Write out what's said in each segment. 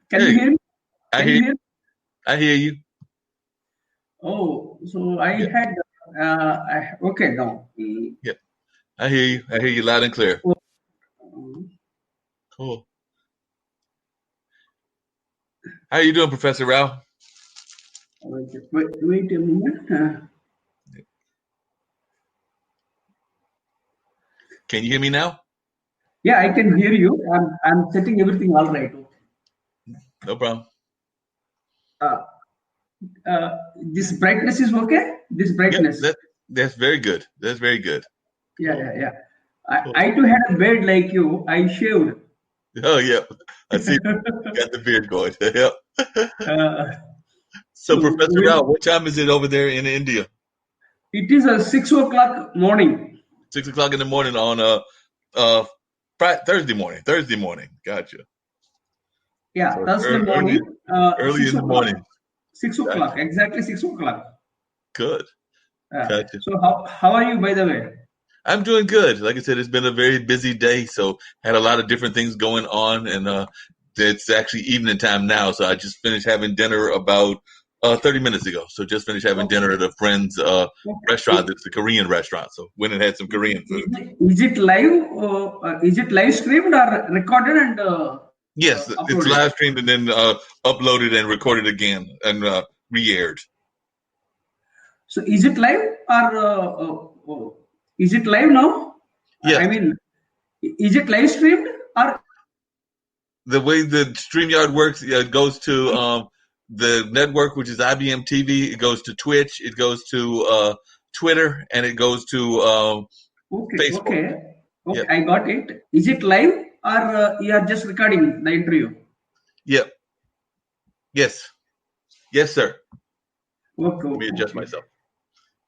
Can you Hey, hear me? I Can you hear hear? I hear you. Oh, so I Yeah, had. Okay, now. yeah. I hear you. I hear you loud and clear. Um, Cool. How you doing, Professor Rao? wait a minute. Can you hear me now? Yeah, I can hear you. I'm setting everything all right. No problem. Uh, this brightness is okay. This Yep, brightness. that's very good. That's very good. Yeah, Cool. yeah, yeah. Cool. I too had a beard like you. I shaved. Oh yeah. I see you got the beard going. Yep. uh, So so Professor Rao, what time is it over there in India? it is a 6 o'clock morning. 6 o'clock in the morning on uh Thursday morning. Thursday morning. Gotcha. Yeah, So it's Thursday early morning. early Six in the o'clock. morning. 6 o'clock. Gotcha. Exactly 6 o'clock. Good. Gotcha. So how are you, by the way? I'm doing good. Like I said, it's been a very busy day, so had a lot of different things going on, and it's actually evening time now. So I just finished having dinner about 30 minutes ago. So just finished having Okay. dinner at a friend's restaurant. Okay. It's a Korean restaurant. So went and had some Korean food. Is it live? Is it live streamed or recorded and Yes, it's uploaded? live streamed and then uploaded and recorded again and re-aired. So is it live or is it live now? Yes, I mean, is it live streamed or the way the StreamYard works, it goes to the network, which is IBM TV. It goes to Twitch. It goes to Twitter, and it goes to okay, Facebook. okay, okay? Yep, I got it. Is it live or you are just recording the interview? yep, yes, yes, sir. Okay, Let me okay, adjust okay. myself.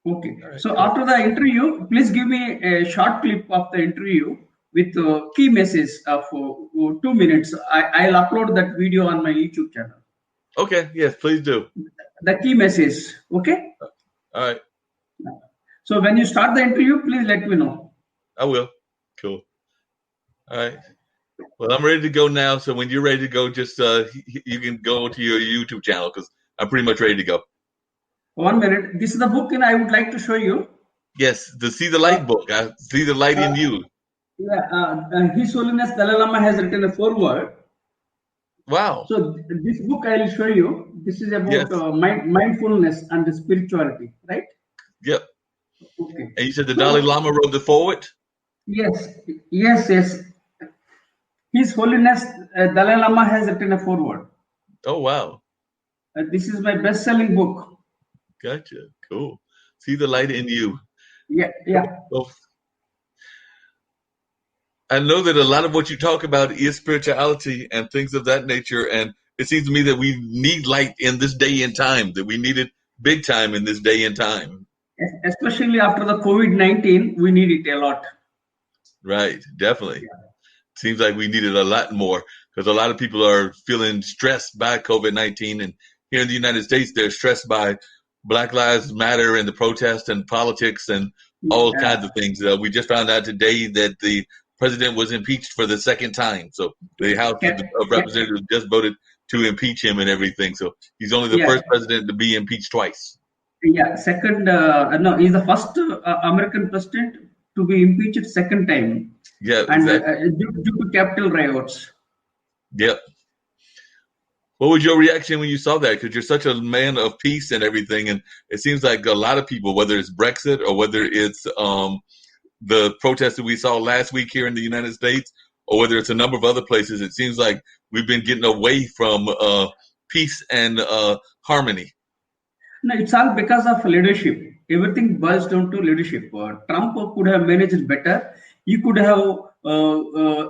Okay. All right, So cool. after the interview, please give me a short clip of the interview with key message of 2 minutes. I'll upload that video on my YouTube channel. Okay, yes, please do. The key message. Okay. All right, So when you start the interview, please let me know. I will. Cool. All right. Well, I'm ready to go now. So when you're ready to go, just you can go to your YouTube channel because I'm pretty much ready to go. 1 minute. This is the book, and I would like to show you. Yes, the See the Uh, Light book. I see the light uh, in you. yeah, His Holiness Dalai Lama has written a foreword. Wow. So this book I will show you. This is about Yes. mindfulness and spirituality, right? Yep. Okay. And you said the Dalai So Lama wrote the forward? yes, yes, yes. His Holiness Dalai Lama has written a foreword. Oh, wow. This is my best-selling book. Gotcha. Cool. See the light in you. Yeah, Cool. yeah. Well, I know that a lot of what you talk about is spirituality and things of that nature. And it seems to me that we need light in this day and time, that we need it big time in this day and time. Especially after the COVID-19, we need it a lot. Right. Definitely. Seems like we need it a lot more because a lot of people are feeling stressed by COVID-19. And here in the United States, they're stressed by Black Lives Matter and the protests and politics and all kinds Yeah, of things. We just found out today that the president was impeached for the second time. So the House of Representatives just voted to impeach him and everything. So he's only the yeah, first president to be impeached twice. yeah. Second, no, he's the first American president to be impeached second time, Yeah, and exactly. due to capital riots. Yep. What was your reaction when you saw that? Because you're such a man of peace and everything, and it seems like a lot of people, whether it's Brexit or whether it's the protests that we saw last week here in the United States, or whether it's a number of other places, it seems like we've been getting away from peace and harmony. No, it's all because of leadership. Everything boils down to leadership. Trump could have managed better. He could have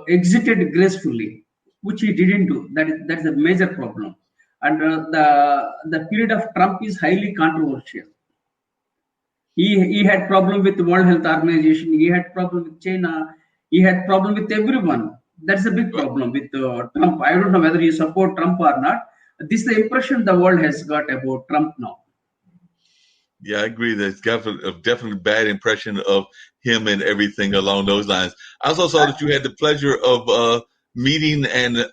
exited gracefully, which he didn't do. That is a major problem. And the period of Trump is highly controversial. He had problem with the World Health Organization. He had problem with China. He had problem with everyone. That's a big Right. problem with Trump. I don't know whether you support Trump or not. This is the impression the world has got about Trump now. Yeah, I agree. There's definitely bad impression of him and everything along those lines. I also saw that you had the pleasure of meeting and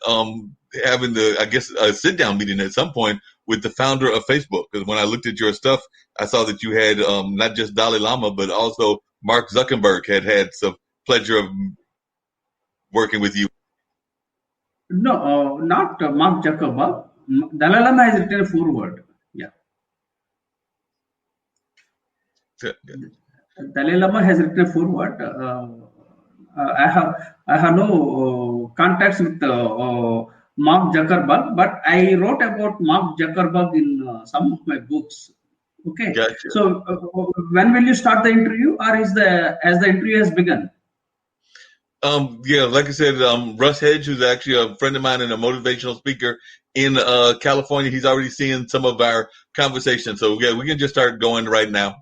having I guess, a sit down meeting at some point with the founder of Facebook. Because when I looked at your stuff, I saw that you had not just Dalai Lama, but also Mark Zuckerberg had some pleasure of working with you. No, not Mark Zuckerberg. Dalai Lama has written a foreword. Yeah. Dalai Lama has written a foreword. I have no contacts with Mark Zuckerberg, but I wrote about Mark Zuckerberg in some of my books. Okay. Gotcha. So when will you start the interview, or as the interview has begun? Yeah, like I said, Russ Hedge, who's actually a friend of mine and a motivational speaker in California, he's already seeing some of our conversations. So yeah, we can just start going right now.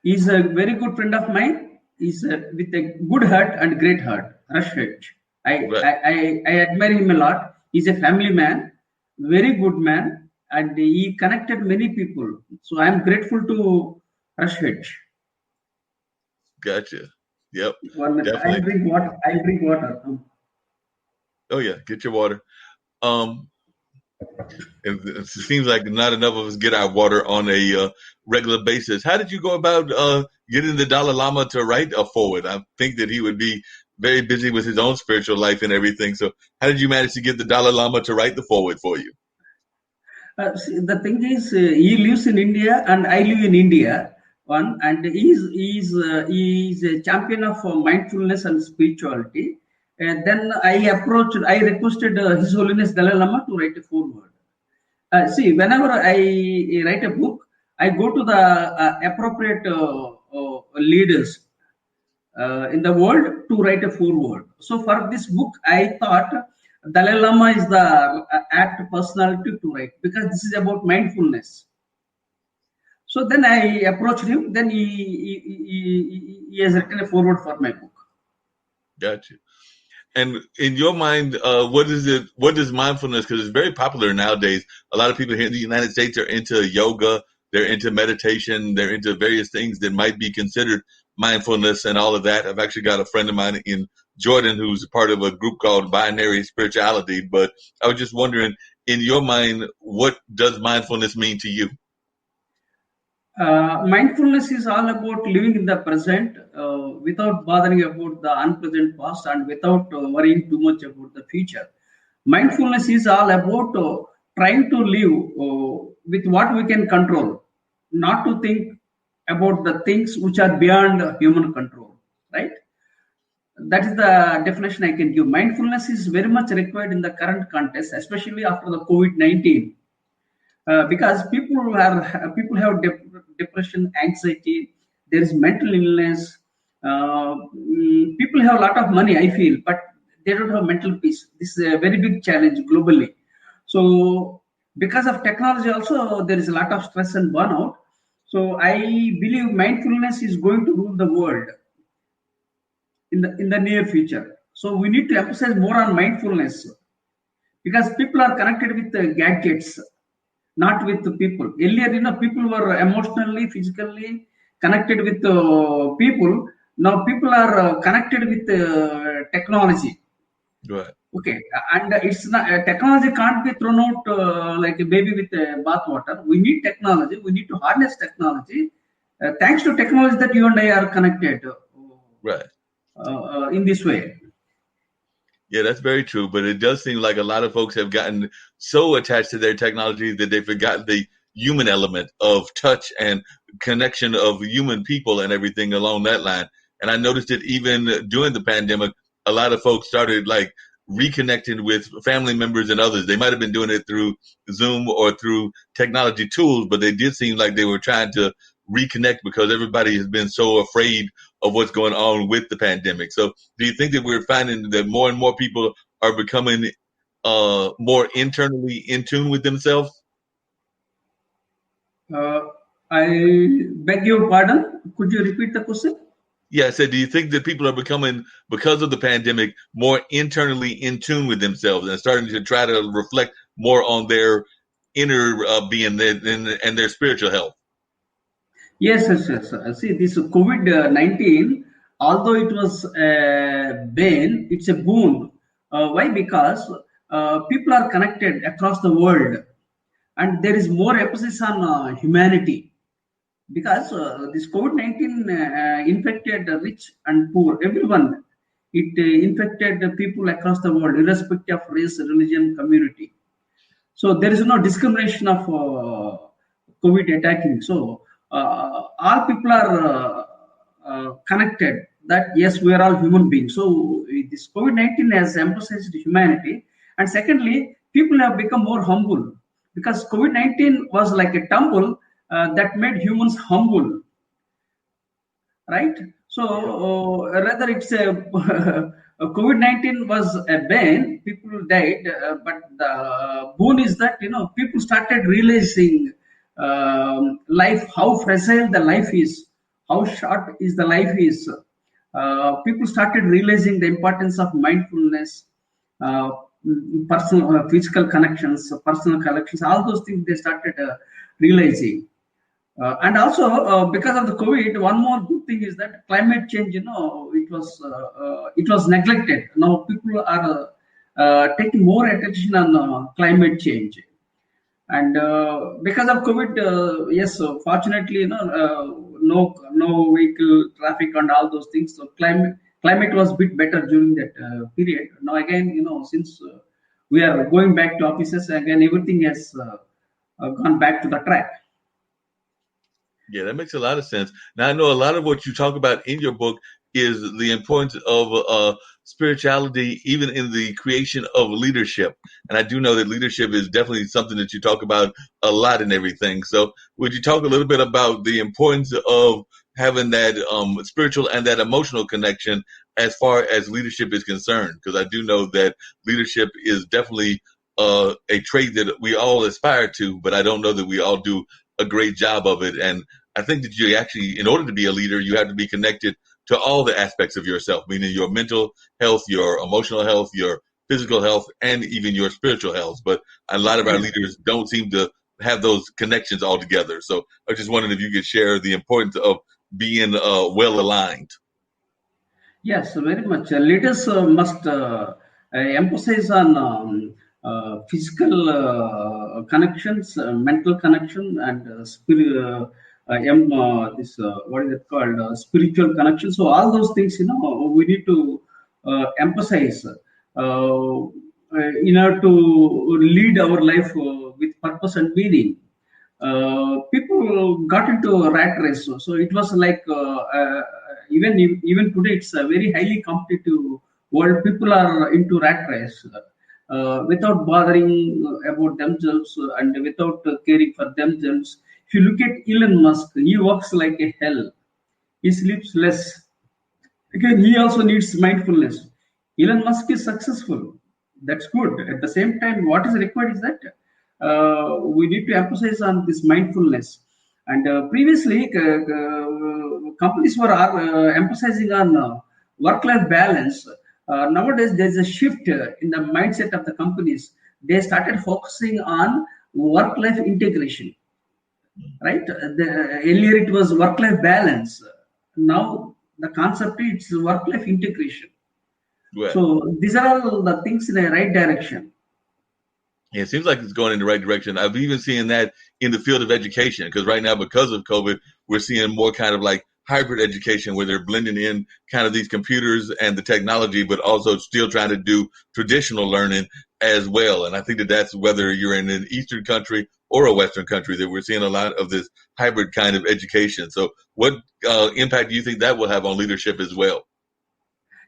He's a very good friend of mine. He's with a good heart and great heart. Russ Hedge. I admire him a lot. He's a family man, very good man, and he connected many people. So I'm grateful to Russ Hedge. Gotcha. Yep. 1 minute. Definitely. I'll drink water. Oh yeah, get your water. It seems like not enough of us get our water on a regular basis. How did you go about getting the Dalai Lama to write a foreword? I think that he would be very busy with his own spiritual life and everything. So how did you manage to get the Dalai Lama to write the foreword for you? See, the thing is, he lives in India and I live in India. And he's a champion of mindfulness and spirituality. And then I requested His Holiness Dalai Lama to write a foreword. See, whenever I write a book, I go to the appropriate leaders in the world to write a foreword. So for this book, I thought Dalai Lama is the apt personality to write, because this is about mindfulness. So then I approached him. Then he has written a foreword for my book. Gotcha. And in your mind, what is mindfulness? Because it's very popular nowadays. A lot of people here in the United States are into yoga. They're into meditation. They're into various things that might be considered mindfulness and all of that. I've actually got a friend of mine in Jordan who's part of a group called Binary Spirituality. But I was just wondering, in your mind, what does mindfulness mean to you? Mindfulness is all about living in the present without bothering about the unpleasant past and without worrying too much about the future. Mindfulness is all about trying to live with what we can control, not to think about the things which are beyond human control, right? That is the definition I can give. Mindfulness is very much required in the current context, especially after the COVID-19. Because people have depression, anxiety, there is mental illness. People have a lot of money, I feel, but they don't have mental peace. This is a very big challenge globally. So because of technology also, there is a lot of stress and burnout. So I believe mindfulness is going to rule the world in the near future. So we need to emphasize more on mindfulness, because people are connected with the gadgets, not with the people. Earlier, people were emotionally, physically connected with people. Now people are connected with technology. Right. Okay, and it's not technology can't be thrown out like a baby with bath water. We need technology. We need to harness technology. Thanks to technology that you and I are connected. Right. In this way. Yeah, that's very true. But it does seem like a lot of folks have gotten so attached to their technology that they forgot the human element of touch and connection of human people and everything along that line. And I noticed that even during the pandemic, a lot of folks started like reconnecting with family members and others. They might have been doing it through Zoom or through technology tools, but they did seem like they were trying to reconnect because everybody has been so afraid of what's going on with the pandemic. So do you think that we're finding that more and more people are becoming more internally in tune with themselves? I beg your pardon. Could you repeat the question? Yeah, I said, do you think that people are becoming, because of the pandemic, more internally in tune with themselves and starting to try to reflect more on their inner being and their spiritual health? Yes. See, this COVID-19, although it was a bane, it's a boon. Why? Because people are connected across the world, and there is more emphasis on humanity, because this COVID-19 infected the rich and poor, everyone. It infected the people across the world, irrespective of race, religion, community. So there is no discrimination of COVID attacking. So all people are connected. That yes, we are all human beings. So this COVID-19 has emphasized humanity, and secondly, people have become more humble, because COVID-19 was like a tumble that made humans humble, right? So rather it's a COVID-19 was a bane, people died, but the boon is that people started realizing life, how fragile the life is, how short is the life is. People started realizing the importance of mindfulness, uh, personal, physical connections, personal connections, all those things they started realizing. And also, because of the COVID, one more good thing is that climate change. It was neglected. Now people are taking more attention on climate change, and because of COVID, yes, so fortunately, no vehicle traffic and all those things. So climate was a bit better during that period. Now again, since we are going back to offices again, everything has gone back to the track. Yeah, that makes a lot of sense. Now, I know a lot of what you talk about in your book is the importance of spirituality, even in the creation of leadership. And I do know that leadership is definitely something that you talk about a lot and everything. So, would you talk a little bit about the importance of having that spiritual and that emotional connection as far as leadership is concerned? Because I do know that leadership is definitely a trait that we all aspire to, but I don't know that we all do a great job of it. And I think that you actually, in order to be a leader, you have to be connected to all the aspects of yourself, meaning your mental health, your emotional health, your physical health, and even your spiritual health. But a lot of our leaders don't seem to have those connections all together. So I just wondered if you could share the importance of being well aligned. Yes, very much. Leaders must emphasize on physical connections, mental connection, and this what is it called? Spiritual connection. So all those things, we need to emphasize in order to lead our life with purpose and meaning. People got into a rat race. So it was like even today it's a very highly competitive world. People are into rat race without bothering about themselves and without caring for themselves. If you look at Elon Musk, he works like a hell. He sleeps less. Again, he also needs mindfulness. Elon Musk is successful. That's good. At the same time, what is required is that we need to emphasize on this mindfulness. And previously, companies were emphasizing on work-life balance. Nowadays, there's a shift in the mindset of the companies. They started focusing on work-life integration, right? Earlier, it was work-life balance. Now, the concept is work-life integration. Right. So these are all the things in the right direction. Yeah, it seems like it's going in the right direction. I've even seen that in the field of education, because right now, because of COVID, we're seeing more kind of like hybrid education where they're blending in kind of these computers and the technology, but also still trying to do traditional learning as well. And I think that that's whether you're in an Eastern country or a Western country, that we're seeing a lot of this hybrid kind of education. So what impact do you think that will have on leadership as well?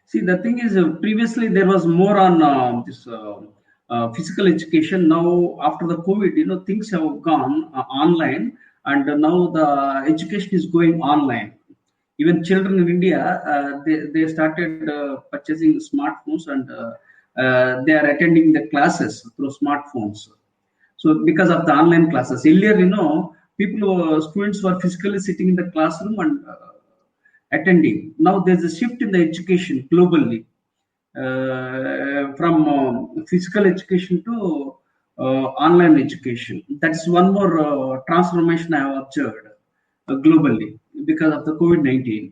See, the thing is, previously there was more on this physical education. Now, after the COVID, things have gone online, and now the education is going online. Even children in India, they started purchasing smartphones, and they are attending the classes through smartphones. So because of the online classes, earlier, students were physically sitting in the classroom and attending. Now there's a shift in the education globally from physical education to online education. That's one more transformation I have observed globally because of the COVID-19.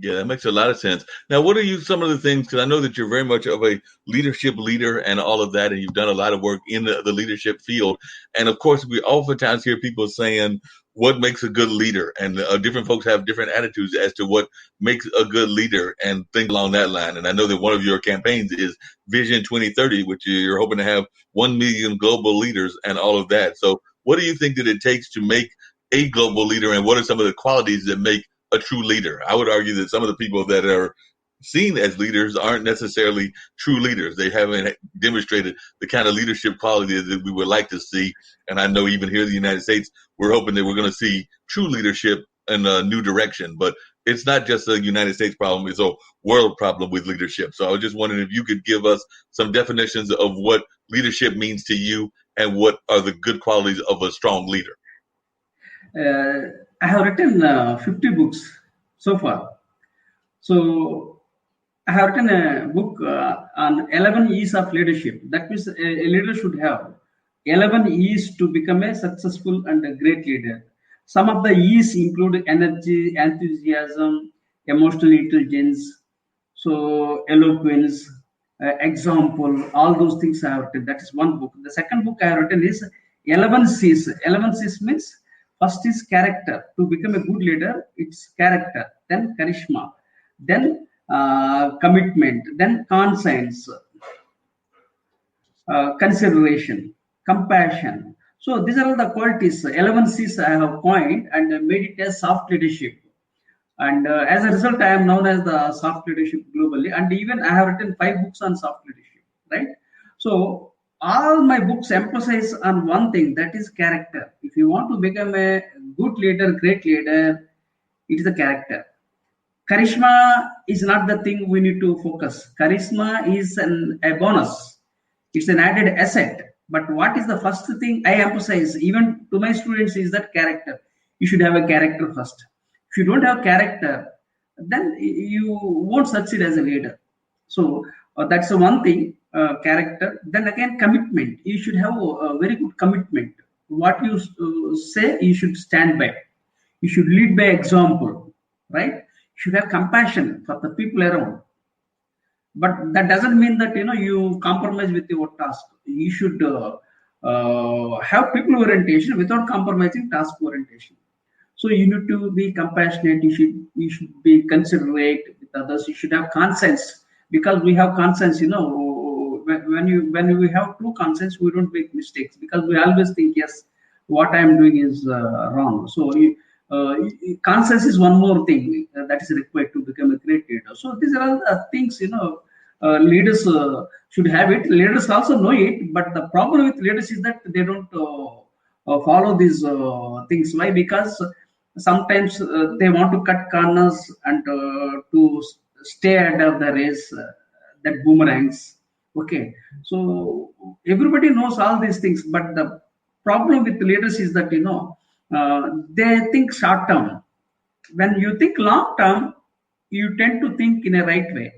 Yeah, that makes a lot of sense. Now, what are some of the things? Because I know that you're very much of a leadership leader and all of that, and you've done a lot of work in the leadership field. And of course, we oftentimes hear people saying, "What makes a good leader?" And different folks have different attitudes as to what makes a good leader, and things along that line. And I know that one of your campaigns is Vision 2030, which you're hoping to have 1 million global leaders and all of that. So, what do you think that it takes to make a global leader, and what are some of the qualities that make a true leader? I would argue that some of the people that are seen as leaders aren't necessarily true leaders. They haven't demonstrated the kind of leadership quality that we would like to see. And I know even here in the United States, we're hoping that we're going to see true leadership in a new direction. But it's not just a United States problem, it's a world problem with leadership. So I was just wondering if you could give us some definitions of what leadership means to you and what are the good qualities of a strong leader. I have written 50 books so far. So I have written a book on 11 E's of leadership. That means a leader should have 11 E's to become a successful and a great leader. Some of the E's include energy, enthusiasm, emotional intelligence, so eloquence, example, all those things I have written. That is one book. The second book I have written is 11 C's. 11 C's means first is character. To become a good leader, it's character. Then charisma. Then commitment. Then conscience. Consideration. Compassion. So these are all the qualities. 11 C's I have coined and made it as soft leadership. And as a result, I am known as the soft leadership globally. And even I have written 5 books on soft leadership. Right. So all my books emphasize on one thing, that is character. If you want to become a good leader, great leader, it is the character. Charisma is not the thing we need to focus. Charisma is a bonus. It's an added asset. But what is the first thing I emphasize, even to my students, is that character. You should have a character first. If you don't have character, then you won't succeed as a leader. So that's the one thing. Character. Then again, commitment. You should have a very good commitment. What you say, you should stand by. You should lead by example, right? You should have compassion for the people around. But that doesn't mean that you compromise with your task. You should have people orientation without compromising task orientation. So you need to be compassionate. You should be considerate with others. You should have conscience, because we have conscience. When we have true conscience, we don't make mistakes, because we always think, yes, what I am doing is wrong. So conscience is one more thing that is required to become a great leader. So these are all the things leaders should have it. Leaders also know it, but the problem with leaders is that they don't follow these things. Why? Because sometimes they want to cut corners and to stay ahead of the race, that boomerangs. Okay, so everybody knows all these things, but the problem with leaders is that they think short term. When you think long term, you tend to think in a right way,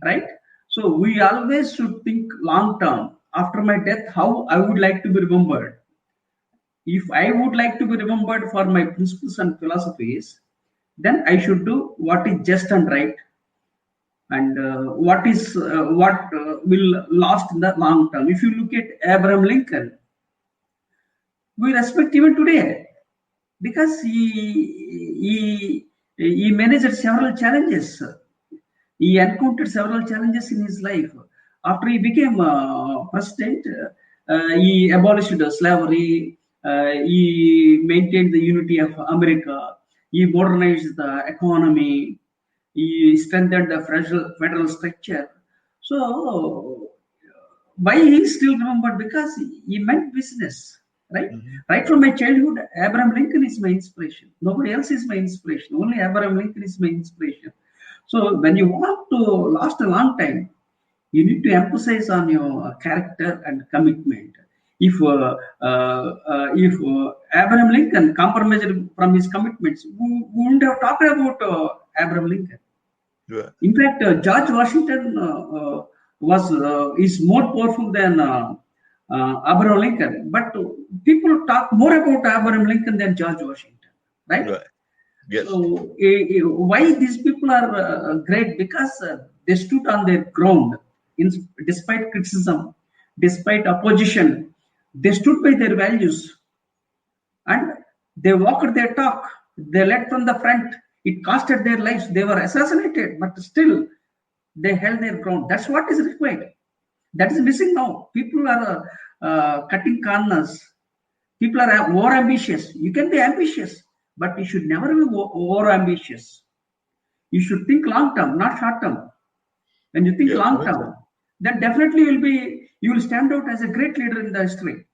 right? So we always should think long term. After my death, how I would like to be remembered. If I would like to be remembered for my principles and philosophies, then I should do what is just and right, and what will last in the long term. If you look at Abraham Lincoln, we respect even today, because he managed several challenges. He encountered several challenges in his life. After he became president, he abolished slavery. He maintained the unity of America. He modernized the economy. He strengthened the federal structure. So why he is still remembered? Because he meant business, right? Right from my childhood, Abraham Lincoln is my inspiration. Nobody else is my inspiration. Only Abraham Lincoln is my inspiration. So when you want to last a long time, you need to emphasize on your character and commitment. If Abraham Lincoln compromised from his commitments, we wouldn't have talked about Abraham Lincoln. Yeah. In fact, George Washington is more powerful than Abraham Lincoln. But people talk more about Abraham Lincoln than George Washington, right? Yes. So, why these people are great? Because they stood on their ground, despite criticism, despite opposition. They stood by their values and they walked their talk. They led from the front. It costed their lives. They were assassinated, but still they held their ground. That's what is required. That is missing now. People are cutting corners. People are more ambitious. You can be ambitious, but you should never be over ambitious. You should think long term, not short term. When you think Yeah, long term, then definitely you will stand out as a great leader in the history.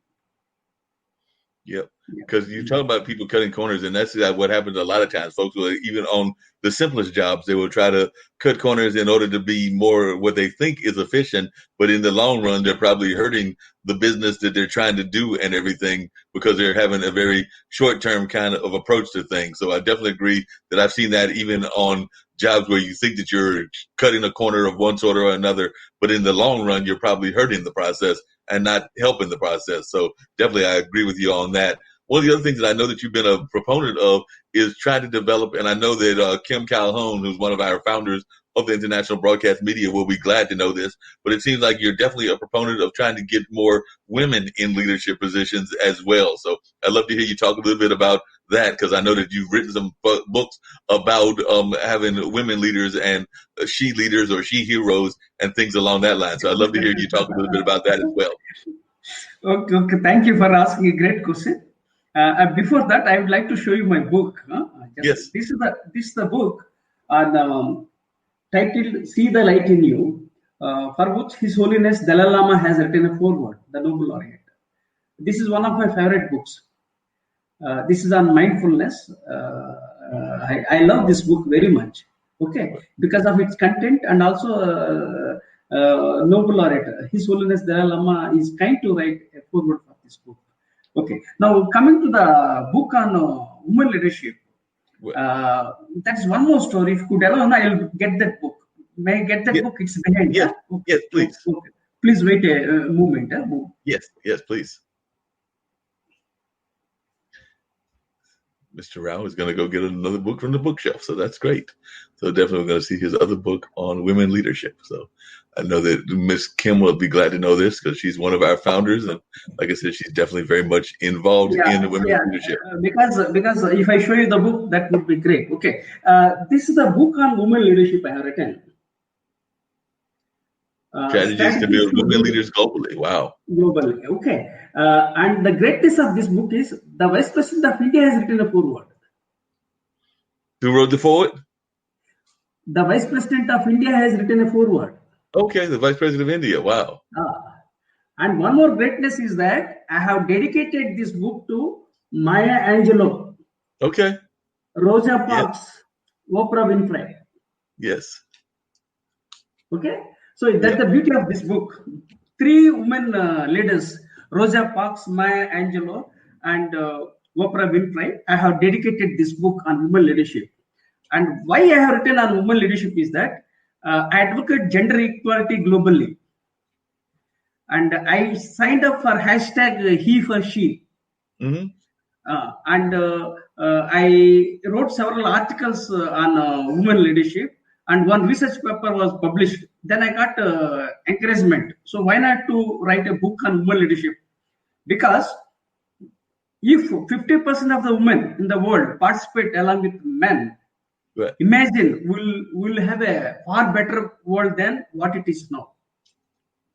Yep. Because you talk about people cutting corners, and that's what happens a lot of times. Folks will, even on the simplest jobs, they will try to cut corners in order to be more what they think is efficient. But in the long run, they're probably hurting the business that they're trying to do and everything because they're having a very short-term kind of approach to things. So I definitely agree that I've seen that even on jobs where you think that you're cutting a corner of one sort or another, but in the long run, you're probably hurting the process and not helping the process. So definitely I agree with you on that. One of the other things that I know that you've been a proponent of is trying to develop, and I know that Kim Calhoun, who's one of our founders of the International Broadcast Media, will be glad to know this, but it seems like you're definitely a proponent of trying to get more women in leadership positions as well. So I'd love to hear you talk a little bit about that, because I know that you've written some books about having women leaders and she leaders or she heroes and things along that line. So I'd love to hear you talk a little bit about that as well. Okay. Thank you for asking a great question. Before that, I would like to show you my book. Yes. This is the book on titled "See the Light in You," for which His Holiness Dalai Lama has written a foreword, the Nobel Laureate. This is one of my favorite books. This is on mindfulness. I love this book very much. Okay, because of its content and also Nobel Laureate. His Holiness Dalai Lama is kind to write a foreword for this book. Okay, now coming to the book on women leadership. That's one more story. If you could allow, I'll get that book. May I get that book? It's behind. Yes, Okay. yes, please. Okay. Please wait a moment. Yes, please. Mr. Rao is going to go get another book from the bookshelf, so that's great. So definitely we're going to see his other book on women leadership. So I know that Miss Kim will be glad to know this because she's one of our founders, and like I said, she's definitely very much involved in women's leadership. Because if I show you the book, that would be great. Okay, this is the book on women leadership I have written. Strategies to build women leaders globally. Wow. Globally, okay. And the greatness of this book is the Vice President of India has written a foreword. Who wrote the foreword? The Vice President of India has written a foreword. Okay, the Vice President of India. Wow. And one more greatness is that I have dedicated this book to Maya Angelou. Okay. Rosa Parks, Oprah Winfrey. Yes. Okay. So that's the beauty of this book. 3 women leaders, Rosa Parks, Maya Angelou, and Oprah Winfrey. I have dedicated this book on women leadership. And why I have written on women leadership is that I advocate gender equality globally. And I signed up for hashtag he for she. Mm-hmm. And I wrote several articles on women leadership. And one research paper was published. Then I got encouragement. So why not to write a book on women leadership? Because if 50% of the women in the world participate along with men, right, imagine we'll have a far better world than what it is now.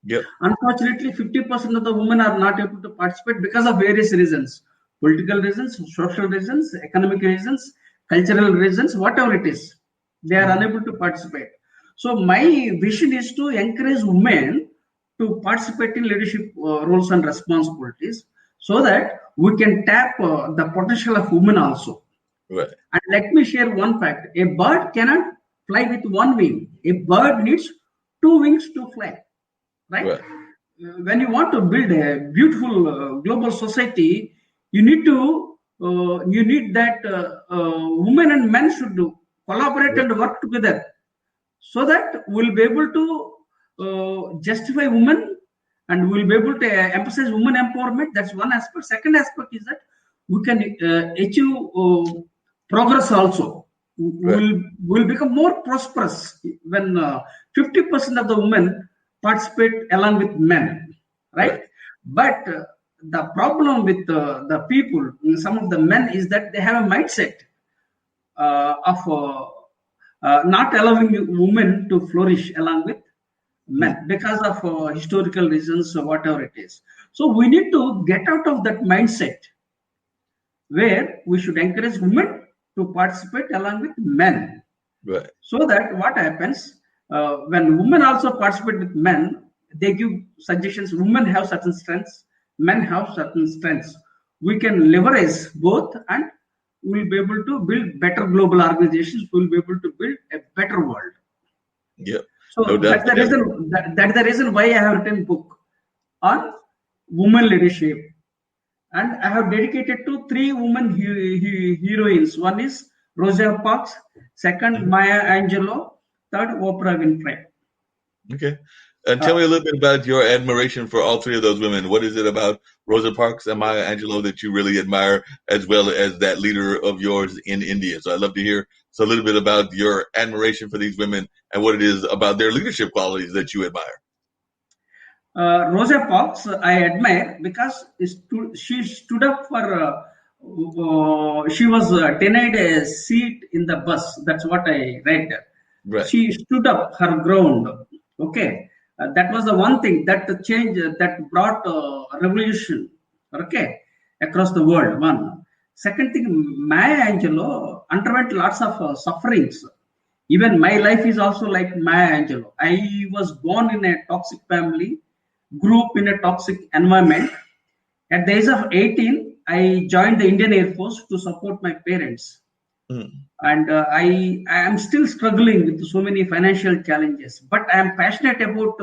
Yep. Unfortunately, 50% of the women are not able to participate because of various reasons: political reasons, social reasons, economic reasons, cultural reasons, whatever it is. They are unable to participate. So my vision is to encourage women to participate in leadership roles and responsibilities so that we can tap the potential of women also. Right. And let me share one fact. A bird cannot fly with one wing. A bird needs 2 wings to fly. Right? When you want to build a beautiful global society, you need that women and men should collaborate and work together, so that we'll be able to justify women and we'll be able to emphasize women empowerment. That's one aspect. Second aspect is that we can achieve progress also. Right. Will become more prosperous when 50% of the women participate along with men, right? Right. But the problem with the people, some of the men, is that they have a mindset of not allowing women to flourish along with Mm. men because of historical reasons or whatever it is. So we need to get out of that mindset where we should encourage women to participate along with men, Right. so that what happens, when women also participate with men, they give suggestions. Women have certain strengths, men have certain strengths. We can leverage both, and we'll be able to build better global organizations. We'll be able to build a better world. Yep. No So doubt that's the about it. reason. That's the reason why I have written book on women leadership, and I have dedicated to three women heroines. One is Rosa Parks, second Mhm. Maya Angelou, third Oprah Winfrey. Okay. And tell Uh, me a little bit about your admiration for all three of those women. What is it about Rosa Parks and Maya Angelou that you really admire, as well as that leader of yours in India? So I'd love to hear a little bit about your admiration for these women and what it is about their leadership qualities that you admire. Rosa Parks, I admire because she stood up for. She was denied a seat in the bus. That's what I read. Right. She stood up her ground. Okay, that was the one thing that change that brought revolution. Okay, across the world. One. Second thing, Maya Angelou underwent lots of sufferings. Even my life is also like Maya Angelou. I was born in a toxic family, grew up in a toxic environment. At the age of 18, I joined the Indian Air Force to support my parents. Mm. And I am still struggling with so many financial challenges. But I am passionate about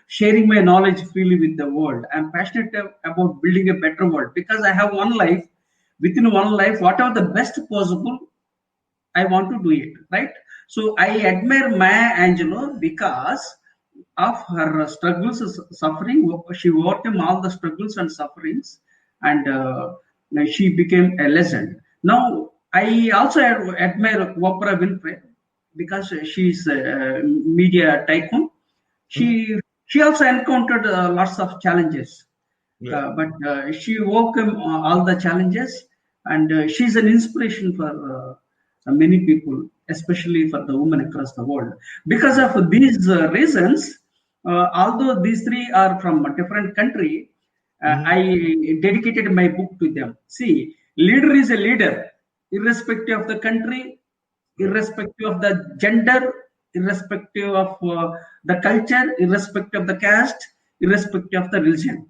sharing my knowledge freely with the world. I am passionate about building a better world because I have one life. Within one life, whatever the best possible, I want to do it, right? So I admire Maya Angelou because of her struggles, suffering. She overcame all the struggles and sufferings, and she became a legend. Now, I also admire Oprah Winfrey because she's a media tycoon. Mm. She also encountered lots of challenges, Right. but she overcame all the challenges, and she's an inspiration for many people, especially for the women across the world. Because of these reasons, although these three are from a different country, Mm-hmm. I dedicated my book to them. See, leader is a leader, irrespective of the country, Right. irrespective of the gender, irrespective of the culture, irrespective of the caste, irrespective of the religion.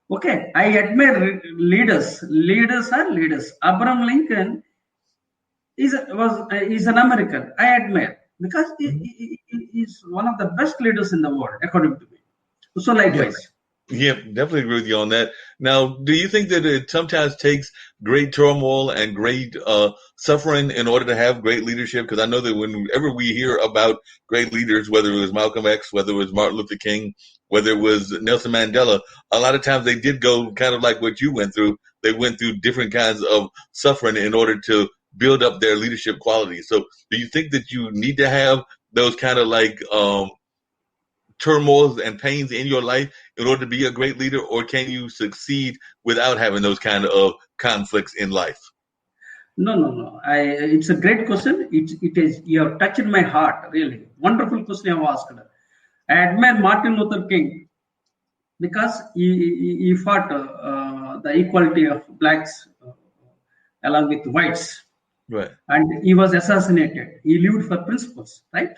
Okay, I admire leaders. Leaders are leaders. Abraham Lincoln is an American. I admire because Mhm. he is one of the best leaders in the world, according to me. So Yeah. likewise. Yeah, definitely agree with you on that. Now, do you think that it sometimes takes great turmoil and great suffering in order to have great leadership? Because I know that whenever we hear about great leaders, whether it was Malcolm X, whether it was Martin Luther King, whether it was Nelson Mandela, a lot of times they did go kind of like what you went through. They went through different kinds of suffering in order to build up their leadership qualities. So, do you think that you need to have those kind of like turmoils and pains in your life in order to be a great leader, or can you succeed without having those kind of conflicts in life? No. It's a great question. It is you have touched my heart. Really wonderful question you have asked. I admire Martin Luther King because he fought the equality of blacks along with whites, Right. and he was assassinated. He lived for principles, right?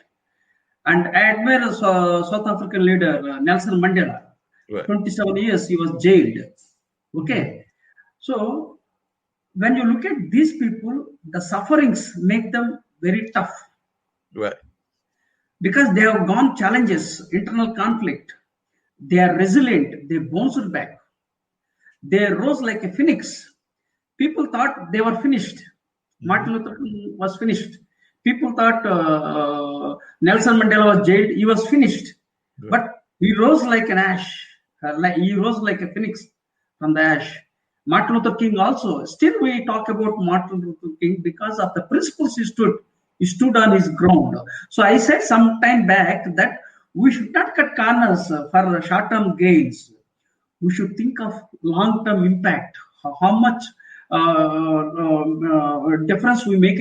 And I admire South African leader Nelson Mandela. Right. 27 years he was jailed. Mhm. Okay, so when you look at these people, the sufferings make them very tough Right. because they have gone challenges, internal conflict. They are resilient. They bounced back. They rose like a phoenix. People thought they were finished. Mhm. Martin Luther King was finished. People thought Nelson Mandela was jailed. He was finished, Right. but he rose like an ash. He rose like a phoenix from the ash, Martin Luther King also. Still, we talk about Martin Luther King because of the principles he stood on his ground. So I said some time back that we should not cut corners for short-term gains. We should think of long-term impact. How much difference we make,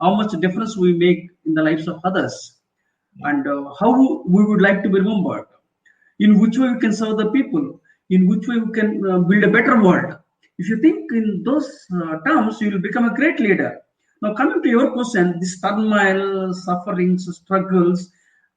how much difference we make in the lives of others, and how we would like to be remembered. In which way we can serve the people. In which way we can build a better world. If you think in those terms, you will become a great leader. Now, coming to your question, this turmoil, sufferings, struggles.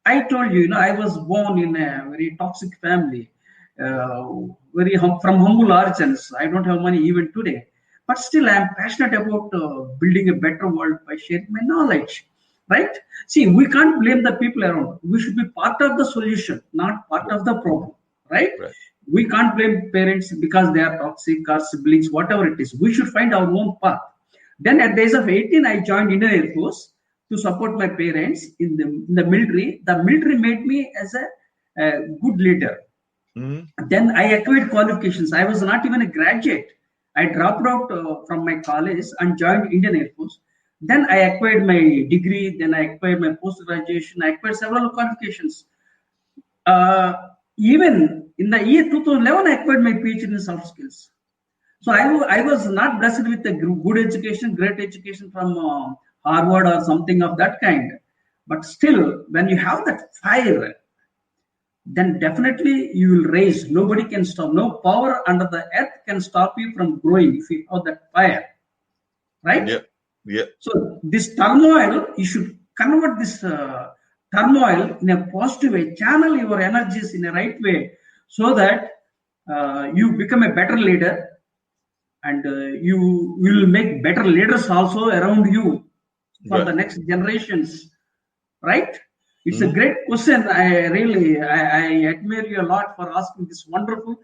I told you, I was born in a very toxic family, from humble origins. I don't have money even today, but still I am passionate about building a better world by sharing my knowledge. Right? See, we can't blame the people around. We should be part of the solution, not part of the problem. Right? We can't blame parents because they are toxic, or siblings, whatever it is. We should find our own path. Then at the age of 18, I joined Indian Air Force to support my parents in the military. The military made me as a good leader. Then I acquired qualifications. I was not even a graduate. I dropped out from my college and joined Indian Air Force. Then I acquired my degree. Then I acquired my post-graduation. I acquired several qualifications. Even in the year 2011, I acquired my PhD in soft skills. So I was not blessed with a good education, great education from Harvard or something of that kind. But still, when you have that fire, then definitely you will raise. Nobody can stop. No power under the earth can stop you from growing if you have that fire. Right? Yeah. So this turmoil, you should convert this turmoil in a positive way, channel your energies in a right way, so that you become a better leader, and you will make better leaders also around you for the next generations. Right? It's a great question. I admire you a lot for asking this wonderful,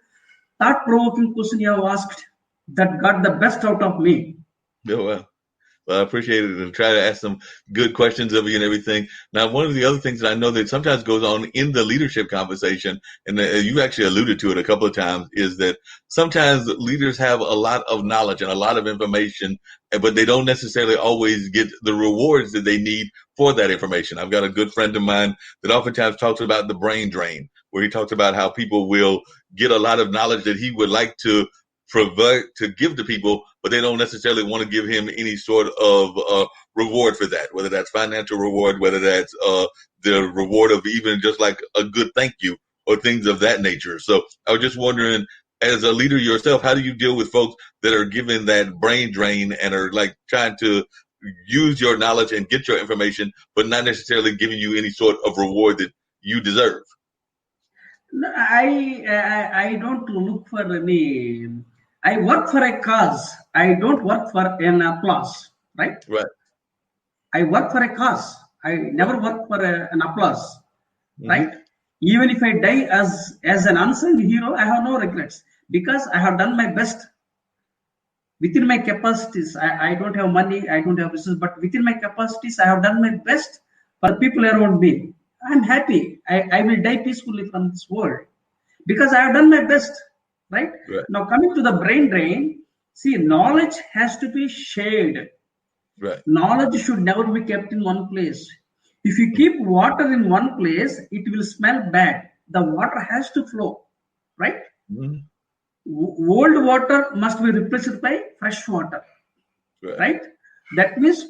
thought-provoking question you have asked that got the best out of me. Well, I appreciate it, and try to ask some good questions of you and everything. Now, one of the other things that I know that sometimes goes on in the leadership conversation, and you actually alluded to it a couple of times, is that sometimes leaders have a lot of knowledge and a lot of information, but they don't necessarily always get the rewards that they need for that information. I've got a good friend of mine that oftentimes talks about the brain drain, where he talks about how people will get a lot of knowledge that he would like to provide to give to people, but they don't necessarily want to give him any sort of reward for that, whether that's financial reward, whether that's the reward of even just like a good thank you or things of that nature. So I was just wondering, as a leader yourself, how do you deal with folks that are given that brain drain and are like trying to use your knowledge and get your information, but not necessarily giving you any sort of reward that you deserve? I don't look for any. I work for a cause. I don't work for an applause. Right. I work for a cause. I never work for an applause. Right. Even if I die as an unsung hero, I have no regrets, because I have done my best within my capacities. I don't have money, I don't have resources, but within my capacities, I have done my best for people around me. I'm happy. I will die peacefully from this world because I have done my best. Right? Now, coming to the brain drain, see, knowledge has to be shared. Knowledge should never be kept in one place. If you keep water in one place, it will smell bad. The water has to flow. Right? Old water must be replaced by fresh water. Right? That means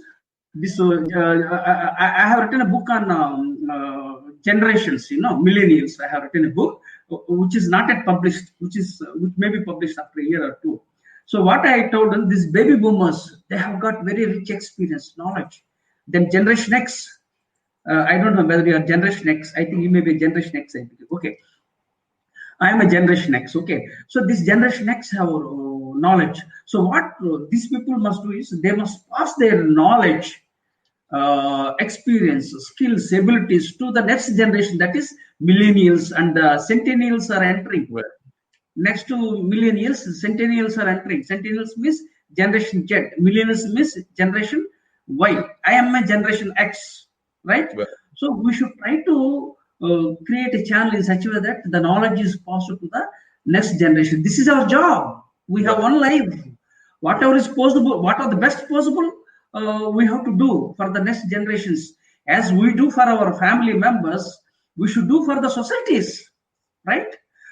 this. I have written a book on generations. Millennials. I have written a book which is not yet published, which may be published after a year or two. So what I told them, these baby boomers, they have got very rich experience, knowledge. Then Generation X. I don't know whether you are Generation X. I think you may be Generation X. Okay. I am a Generation X. Okay. So this Generation X have knowledge. So what these people must do is they must pass their knowledge, experience, skills, abilities to the next generation. That is millennials, and centennials are entering. Next to millennials, centennials are entering. Centennials means Generation Z. Millennials means Generation Y. I am a Generation X. Right? So we should try to create a channel in such a way that the knowledge is passed to the next generation. This is our job. We have Right. one life. Whatever is possible, what are the best possible, we have to do for the next generations. As we do for our family members, we should do for the societies, right?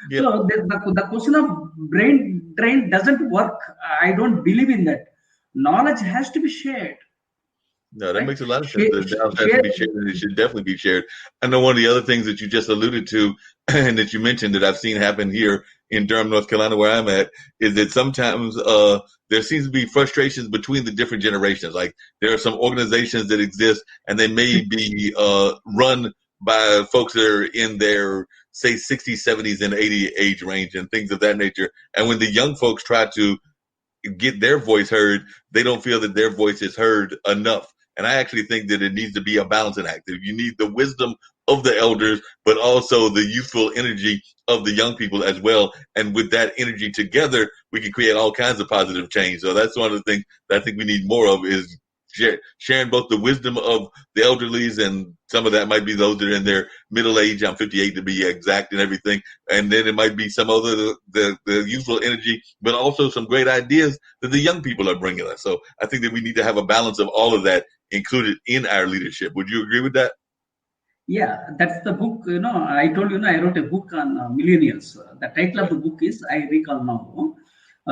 Yep. So the question of brain drain doesn't work. I don't believe in that. Knowledge has to be shared, No, that right? makes a lot of sense. Share, The knowledge has to share. be shared, and it should definitely be shared. I know one of the other things that you just alluded to, and that you mentioned that I've seen happen here in Durham, North Carolina, where I'm at, is that sometimes there seems to be frustrations between the different generations. Like there are some organizations that exist, and they may be run by folks that are in their, say, 60s, 70s, and 80 age range, and things of that nature. And when the young folks try to get their voice heard, they don't feel that their voice is heard enough. And I actually think that it needs to be a balancing act. You need the wisdom of the elders, but also the youthful energy of the young people as well. And with that energy together, we can create all kinds of positive change. So that's one of the things that I think we need more of, is sharing both the wisdom of the elderlies, and some of that might be those that are in their middle age. I'm 58 to be exact and everything. And then it might be some other, the youthful energy, but also some great ideas that the young people are bringing us. So I think that we need to have a balance of all of that included in our leadership. Would you agree with that? Yeah, that's the book. I told you, I wrote a book on millennials. The title of the book is, I recall now,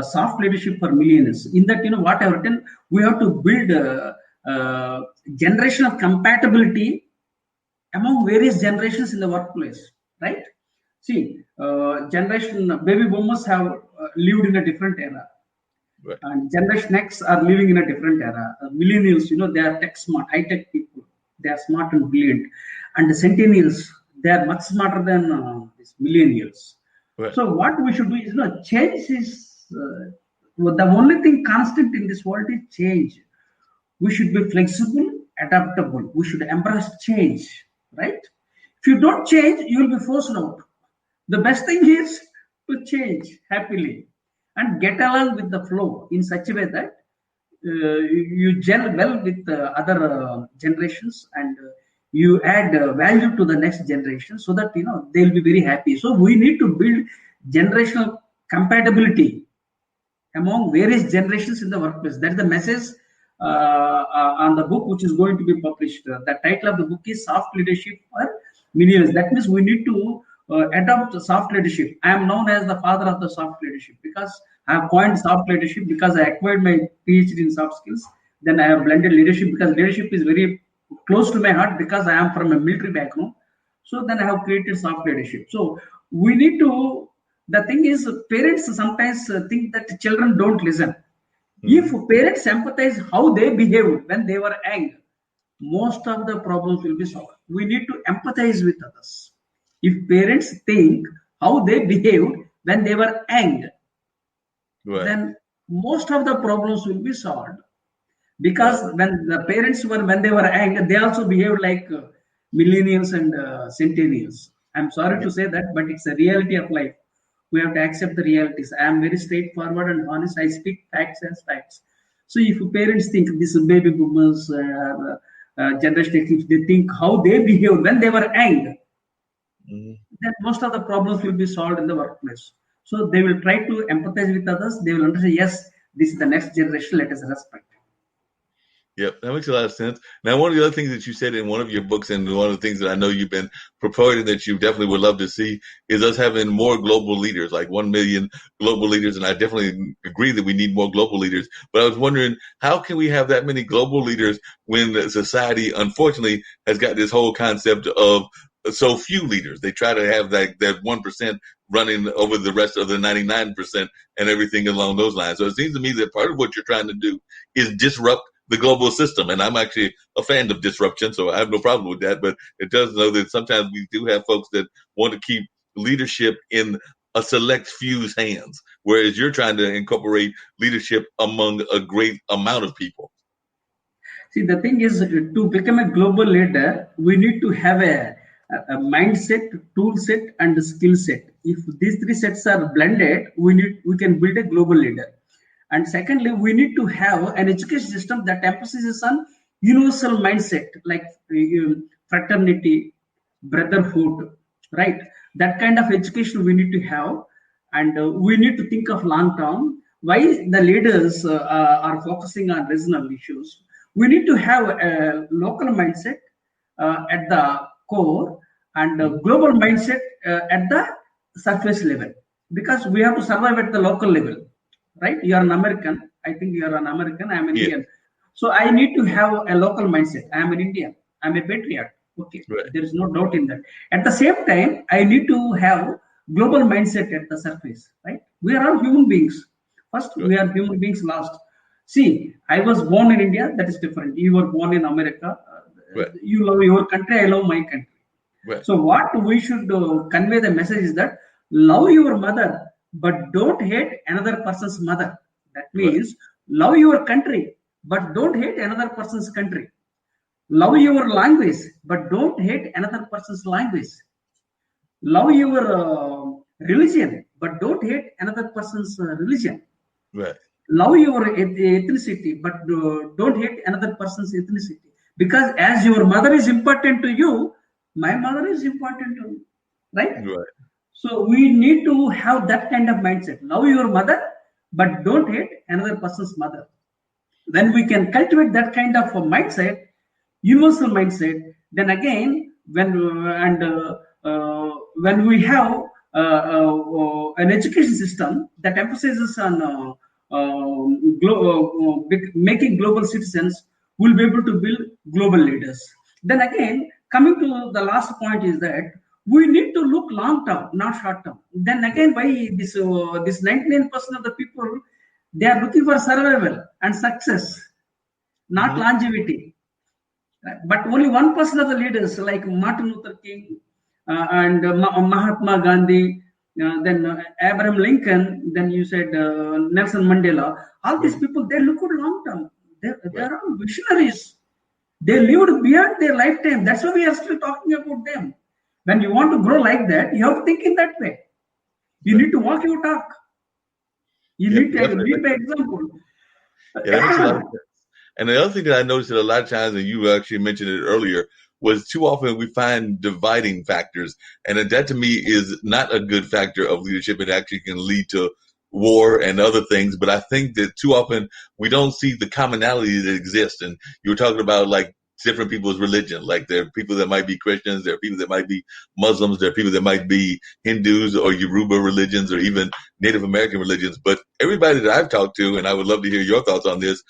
Soft Leadership for Millennials. In that, what I've written, we have to build a generational compatibility among various generations in the workplace, right? See, generation baby boomers have lived in a different era, Right. and Generation X are living in a different era. Millennials, they are tech smart, high tech people. They are smart and brilliant. And the Centennials, they are much smarter than these millennials. Right. So what we should do is, change is the only thing constant in this world is change. We should be flexible, adaptable. We should embrace change, right? If you don't change, you will be forced out. The best thing is to change happily and get along with the flow in such a way that you gel well with other generations, and you add value to the next generation, so that they'll be very happy. So we need to build generational compatibility among various generations in the workplace. That's the message on the book, which is going to be published. The title of the book is Soft Leadership for Millennials. That means we need to adopt soft leadership. I am known as the father of the soft leadership because I have coined soft leadership, because I acquired my PhD in soft skills. Then I have blended leadership, because leadership is very close to my heart, because I am from a military background. So then I have created soft leadership. So we need to, the thing is, parents sometimes think that children don't listen. If parents empathize how they behaved when they were young, most of the problems will be solved. We need to empathize with others. If parents think how they behaved when they were young, Right. then most of the problems will be solved. Because when the parents were, when they were young, they also behaved like millennials and centennials. I'm sorry to say that, but it's a reality of life. We have to accept the realities. I am very straightforward and honest. I speak facts as facts. So if parents think these baby boomers, generation X, if they think how they behaved when they were young, then most of the problems will be solved in the workplace. So they will try to empathize with others. They will understand, yes, this is the next generation, let us respect. Yep, that makes a lot of sense. Now, one of the other things that you said in one of your books, and one of the things that I know you've been promoting that you definitely would love to see, is us having more global leaders, like 1 million global leaders. And I definitely agree that we need more global leaders. But I was wondering, how can we have that many global leaders when society, unfortunately, has got this whole concept of so few leaders? They try to have that 1% running over the rest of the 99% and everything along those lines. So it seems to me that part of what you're trying to do is disrupt the global system. And I'm actually a fan of disruption, so I have no problem with that. But it does know that sometimes we do have folks that want to keep leadership in a select few's hands, whereas you're trying to incorporate leadership among a great amount of people. See, the thing is, to become a global leader, we need to have a mindset, tool set, and a skill set. If these three sets are blended, we can build a global leader. And secondly, we need to have an education system that emphasizes on universal mindset, like fraternity, brotherhood, right? That kind of education we need to have. And we need to think of long term. why the leaders are focusing on regional issues. We need to have a local mindset at the core and a global mindset at the surface level, because we have to survive at the local level, right? You are an American. I think you are an American. I am an Yeah. Indian. So I need to have a local mindset. I am an Indian. I am a patriot. Okay, Right. there is no doubt in that. At the same time, I need to have global mindset at the surface, right? We are all human beings. First, we are human beings last. See, I was born in India, that is different. You were born in America. Right. You love your country, I love my country. Right. So, what we should convey the message is that love your mother, but don't hate another person's mother. That means love your country, but don't hate another person's country. Love your language, but don't hate another person's language. Love your religion, but don't hate another person's religion. Right. Love your ethnicity, but don't hate another person's ethnicity. Because as your mother is important to you, my mother is important to me, right? Right. So we need to have that kind of mindset. Love your mother, but don't hate another person's mother. When we can cultivate that kind of a mindset, universal mindset, then again, when we have an education system that emphasizes on making global citizens, will be able to build global leaders. Then again, coming to the last point is that we need to look long term, not short term. Then again, why this 99% of the people, they are looking for survival and success, not longevity. But only 1% of the leaders like Martin Luther King and Mahatma Gandhi, then Abraham Lincoln, then you said Nelson Mandela, all these people, they look at long term. They are all visionaries. They lived beyond their lifetime. That's why we are still talking about them. When you want to grow like that, you have to think in that way. You need to walk your talk. You need to lead by example. Yeah, that makes a lot of sense. And the other thing that I noticed that a lot of times, and you actually mentioned it earlier, was too often we find dividing factors. And that to me is not a good factor of leadership. It actually can lead to war and other things. But I think that too often we don't see the commonality that exists. And you were talking about like different people's religion. Like there are people that might be Christians, there are people that might be Muslims, there are people that might be Hindus or Yoruba religions or even Native American religions. But everybody that I've talked to, and I would love to hear your thoughts on this,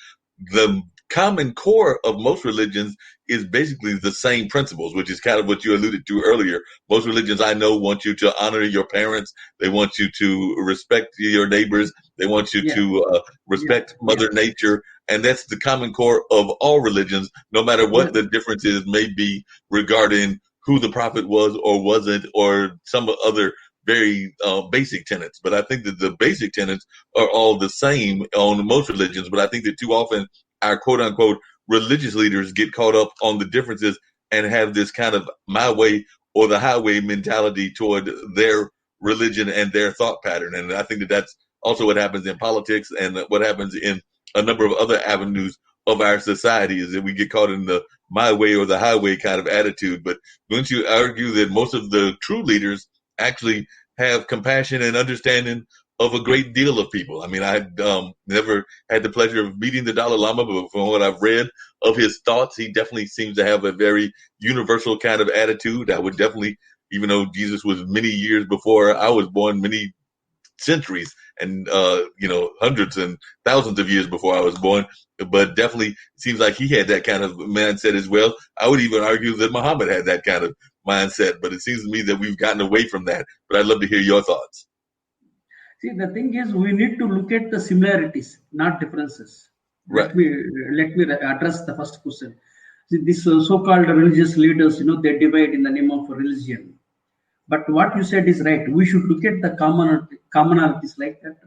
the common core of most religions is basically the same principles, which is kind of what you alluded to earlier. Most religions I know want you to honor your parents. They want you to respect your neighbors. They want you to respect Mother Nature. And that's the common core of all religions, no matter what the differences may be regarding who the prophet was or wasn't, or some other very basic tenets. But I think that the basic tenets are all the same on most religions. But I think that too often our quote unquote religious leaders get caught up on the differences and have this kind of my way or the highway mentality toward their religion and their thought pattern. And I think that that's also what happens in politics and what happens in a number of other avenues of our society, is that we get caught in the my way or the highway kind of attitude. But wouldn't you argue that most of the true leaders actually have compassion and understanding of a great deal of people? I mean, I never had the pleasure of meeting the Dalai Lama, but from what I've read of his thoughts, he definitely seems to have a very universal kind of attitude. I would definitely, even though Jesus was many years before I was born, many centuries and hundreds and thousands of years before I was born, but definitely seems like he had that kind of mindset as well. I would even argue that Muhammad had that kind of mindset, but it seems to me that we've gotten away from that. But I'd love to hear your thoughts. See, the thing is, we need to look at the similarities, not differences. Right. Let me address the first question. See, these so-called religious leaders, they divide in the name of religion. But what you said is right. We should look at the commonalities like that.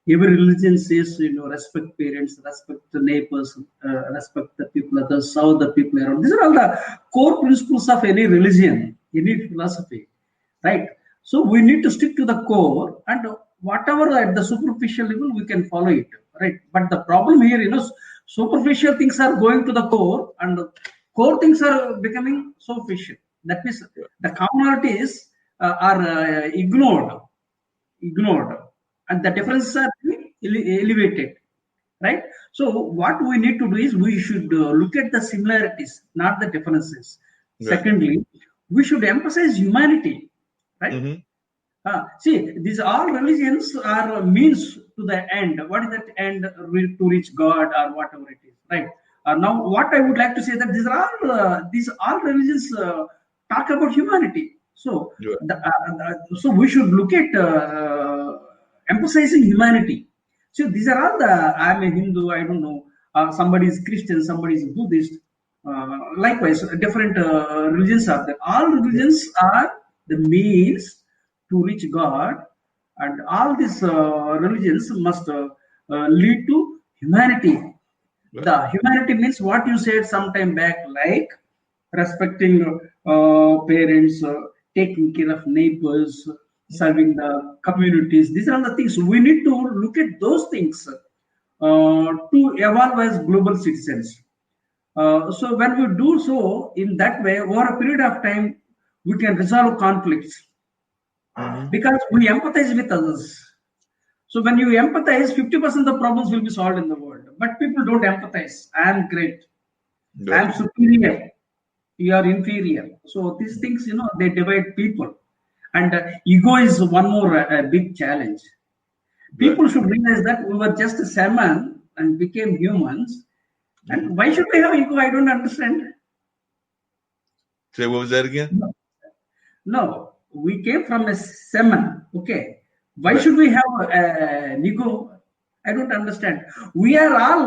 Every religion says, respect parents, respect the neighbors, respect the people others, serve the people around. These are all the core principles of any religion, any philosophy, right? So we need to stick to the core, and whatever at the superficial level, we can follow it, right? But the problem here, superficial things are going to the core, and core things are becoming superficial. That means the commonalities are ignored, and the differences are elevated, right? So what we need to do is we should look at the similarities, not the differences. Right. Secondly, we should emphasize humanity, right? Hmm. See, these all religions are means to the end. What is that end? To reach God or whatever it is, right? Now, what I would like to say that these all religions talk about humanity. So, Right. so we should look at emphasizing humanity. So these are all the. I'm a Hindu. I don't know. Somebody is Christian. Somebody is Buddhist. Likewise, different religions are there. All religions are the means to reach God, and all these religions must lead to humanity. Right. The humanity means what you said some time back, like respecting parents, taking care of neighbors, serving the communities. These are the things we need to look at those things to evolve as global citizens. So when we do so in that way, over a period of time, we can resolve conflicts Hmm. because we empathize with others. So when you empathize, 50% of the problems will be solved in the world. But people don't empathize. I am great. I Right. am superior. You are inferior. So these things, they divide people. And ego is one more big challenge. Right. People should realize that we were just a salmon and became humans. And why should we have ego? I don't understand. Say what was that again? No, we came from a salmon. Okay. Why Right. should we have an ego? I don't understand. We are all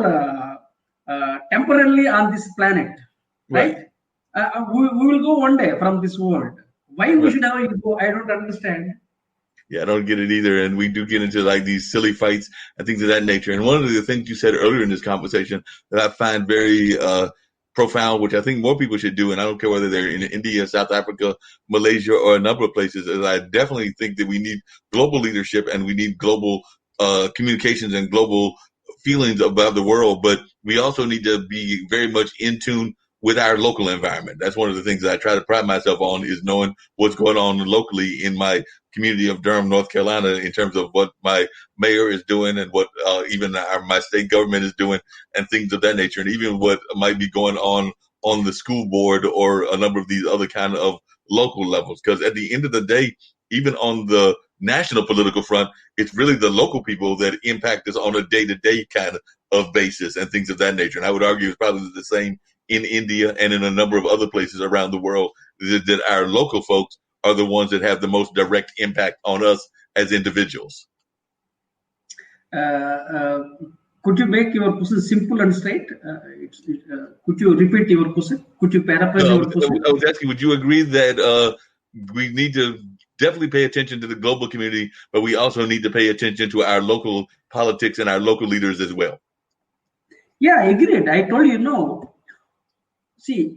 temporarily on this planet, Right. right? We will go one day from this world. Why we Right. should have ego? I don't understand. Yeah, I don't get it either. And we do get into like these silly fights and things of that nature. And one of the things you said earlier in this conversation that I find very profound, which I think more people should do, and I don't care whether they're in India, South Africa, Malaysia, or a number of places, is I definitely think that we need global leadership and we need global communications and global feelings about the world. But we also need to be very much in tune with our local environment. That's one of the things that I try to pride myself on, is knowing what's going on locally in my community of Durham, North Carolina, in terms of what my mayor is doing and what even my state government is doing and things of that nature, and even what might be going on the school board or a number of these other kind of local levels. Because at the end of the day, even on the national political front, it's really the local people that impact us on a day-to-day kind of basis and things of that nature. And I would argue it's probably the same in India and in a number of other places around the world, that our local folks are the ones that have the most direct impact on us as individuals. Could you make your question simple and straight? Could you repeat your question? Could you paraphrase your question? I was asking, would you agree that we need to definitely pay attention to the global community, but we also need to pay attention to our local politics and our local leaders as well? Yeah, I agreed. I told you no. See,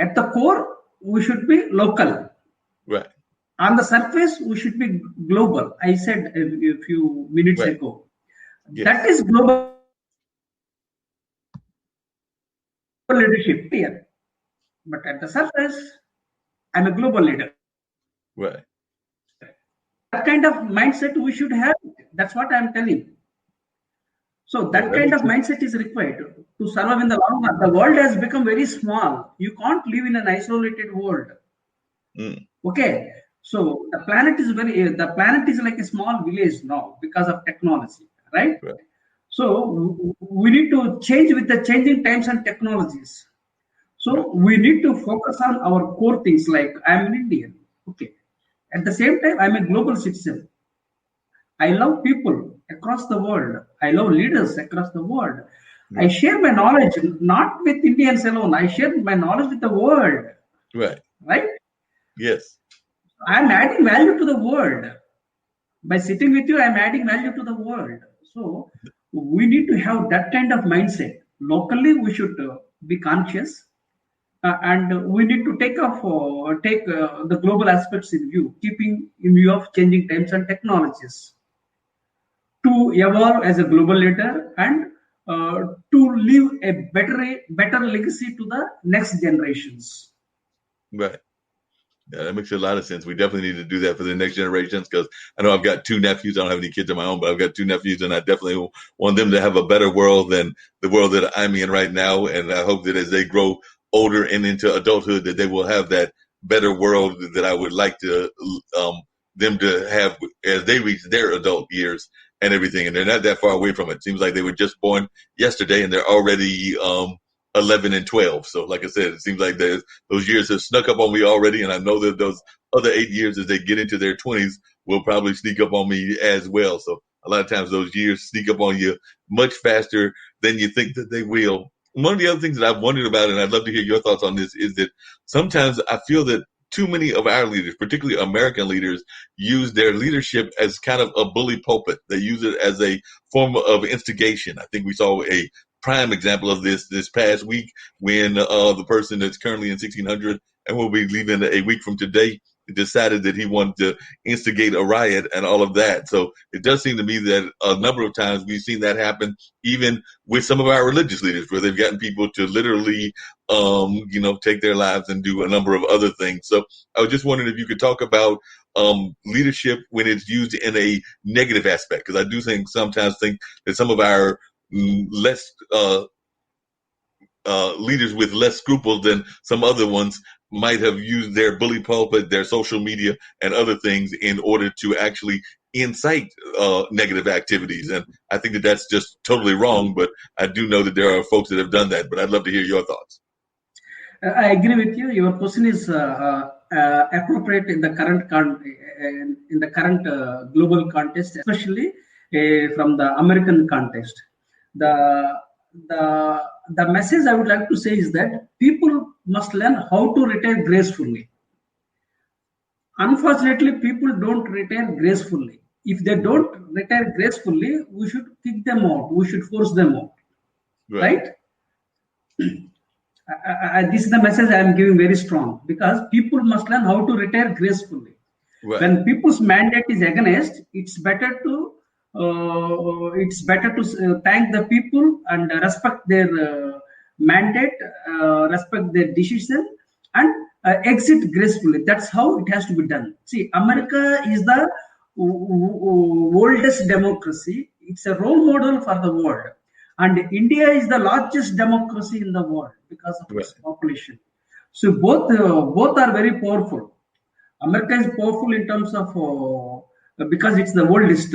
at the core, we should be local. Right. On the surface, we should be global. I said a few minutes Right. ago. Yes. That is global leadership here. But at the surface, I'm a global leader. Right. That kind of mindset we should have. That's what I'm telling. So that kind of mindset is required to survive in the long run. The world has become very small. You can't live in an isolated world. Okay. So the planet is like a small village now because of technology, right? So we need to change with the changing times and technologies. So we need to focus on our core things, like I'm an Indian. Okay. At the same time, I'm a global citizen. I love people across the world. I love leaders across the world. I share my knowledge not with Indians alone. I share my knowledge with the world. Right. Right? Yes. I'm adding value to the world. By sitting with you, I'm adding value to the world. So we need to have that kind of mindset. Locally, we should be conscious. And we need to take the global aspects in view, keeping in view of changing times and technologies, to evolve as a global leader and to leave a better legacy to the next generations. Right. Yeah, that makes a lot of sense. We definitely need to do that for the next generations because I know I've got two nephews. I don't have any kids of my own, but I've got two nephews, and I definitely want them to have a better world than the world that I'm in right now. And I hope that as they grow older and into adulthood, that they will have that better world that I would like to them to have as they reach their adult years and everything. And they're not that far away from it. Seems like they were just born yesterday, and they're already 11 and 12. So like I said, it seems like those years have snuck up on me already. And I know that those other 8 years as they get into their 20s will probably sneak up on me as well. So a lot of times those years sneak up on you much faster than you think that they will. One of the other things that I've wondered about, and I'd love to hear your thoughts on this, is that sometimes I feel that too many of our leaders, particularly American leaders, use their leadership as kind of a bully pulpit. They use it as a form of instigation. I think we saw a prime example of this past week when the person that's currently in 1600 and will be leaving a week from today decided that he wanted to instigate a riot and all of that. So it does seem to me that a number of times we've seen that happen even with some of our religious leaders where they've gotten people to literally take their lives and do a number of other things. So I was just wondering if you could talk about leadership when it's used in a negative aspect, because I do sometimes think that some of our less leaders with less scruples than some other ones might have used their bully pulpit, their social media, and other things in order to actually incite negative activities. And I think that that's just totally wrong, but I do know that there are folks that have done that. But I'd love to hear your thoughts. I agree with you. Your question is appropriate in the current global context, especially from the American context. The message I would like to say is that people must learn how to retire gracefully. Unfortunately, people don't retire gracefully. If they don't retire gracefully, we should kick them out. We should force them out. Right? This is the message I am giving very strong, because people must learn how to retire gracefully. Right. When people's mandate is against, it's better to thank the people and respect their mandate, respect their decision, and exit gracefully. That's how it has to be done. See, America is the oldest democracy. It's a role model for the world. And India is the largest democracy in the world because of its population. So both are very powerful. America is powerful in terms of because it's the oldest